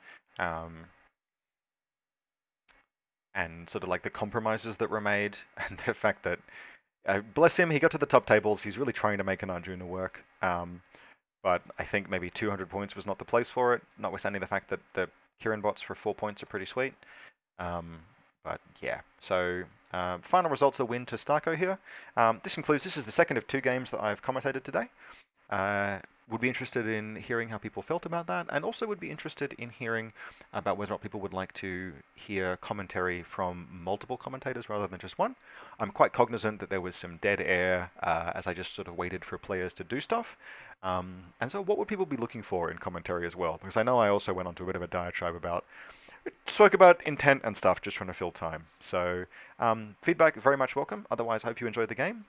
And sort of like the compromises that were made and the fact that, bless him, he got to the top tables. He's really trying to make an Arjuna work. But I think maybe 200 points was not the place for it, notwithstanding the fact that the Kirin bots for 4 points are pretty sweet. But yeah, so final results, a win to StarCo here. This is the second of 2 games that I've commentated today. Would be interested in hearing how people felt about that, and also would be interested in hearing about whether or not people would like to hear commentary from multiple commentators rather than just one. I'm quite cognizant that there was some dead air as I just sort of waited for players to do stuff. And so what would people be looking for in commentary as well? Because I know I also went on to a bit of a diatribe about spoke about intent and stuff, just trying to fill time. So feedback very much welcome. Otherwise, I hope you enjoyed the game.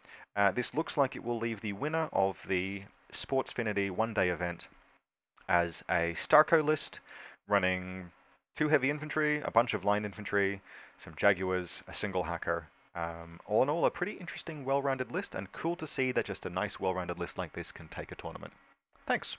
This looks like it will leave the winner of the Sportsfinity one-day event as a StarCo list, running 2 heavy infantry, a bunch of line infantry, some Jaguars, a single hacker. All in all, a pretty interesting, well-rounded list, and cool to see that just a nice, well-rounded list like this can take a tournament. Thanks.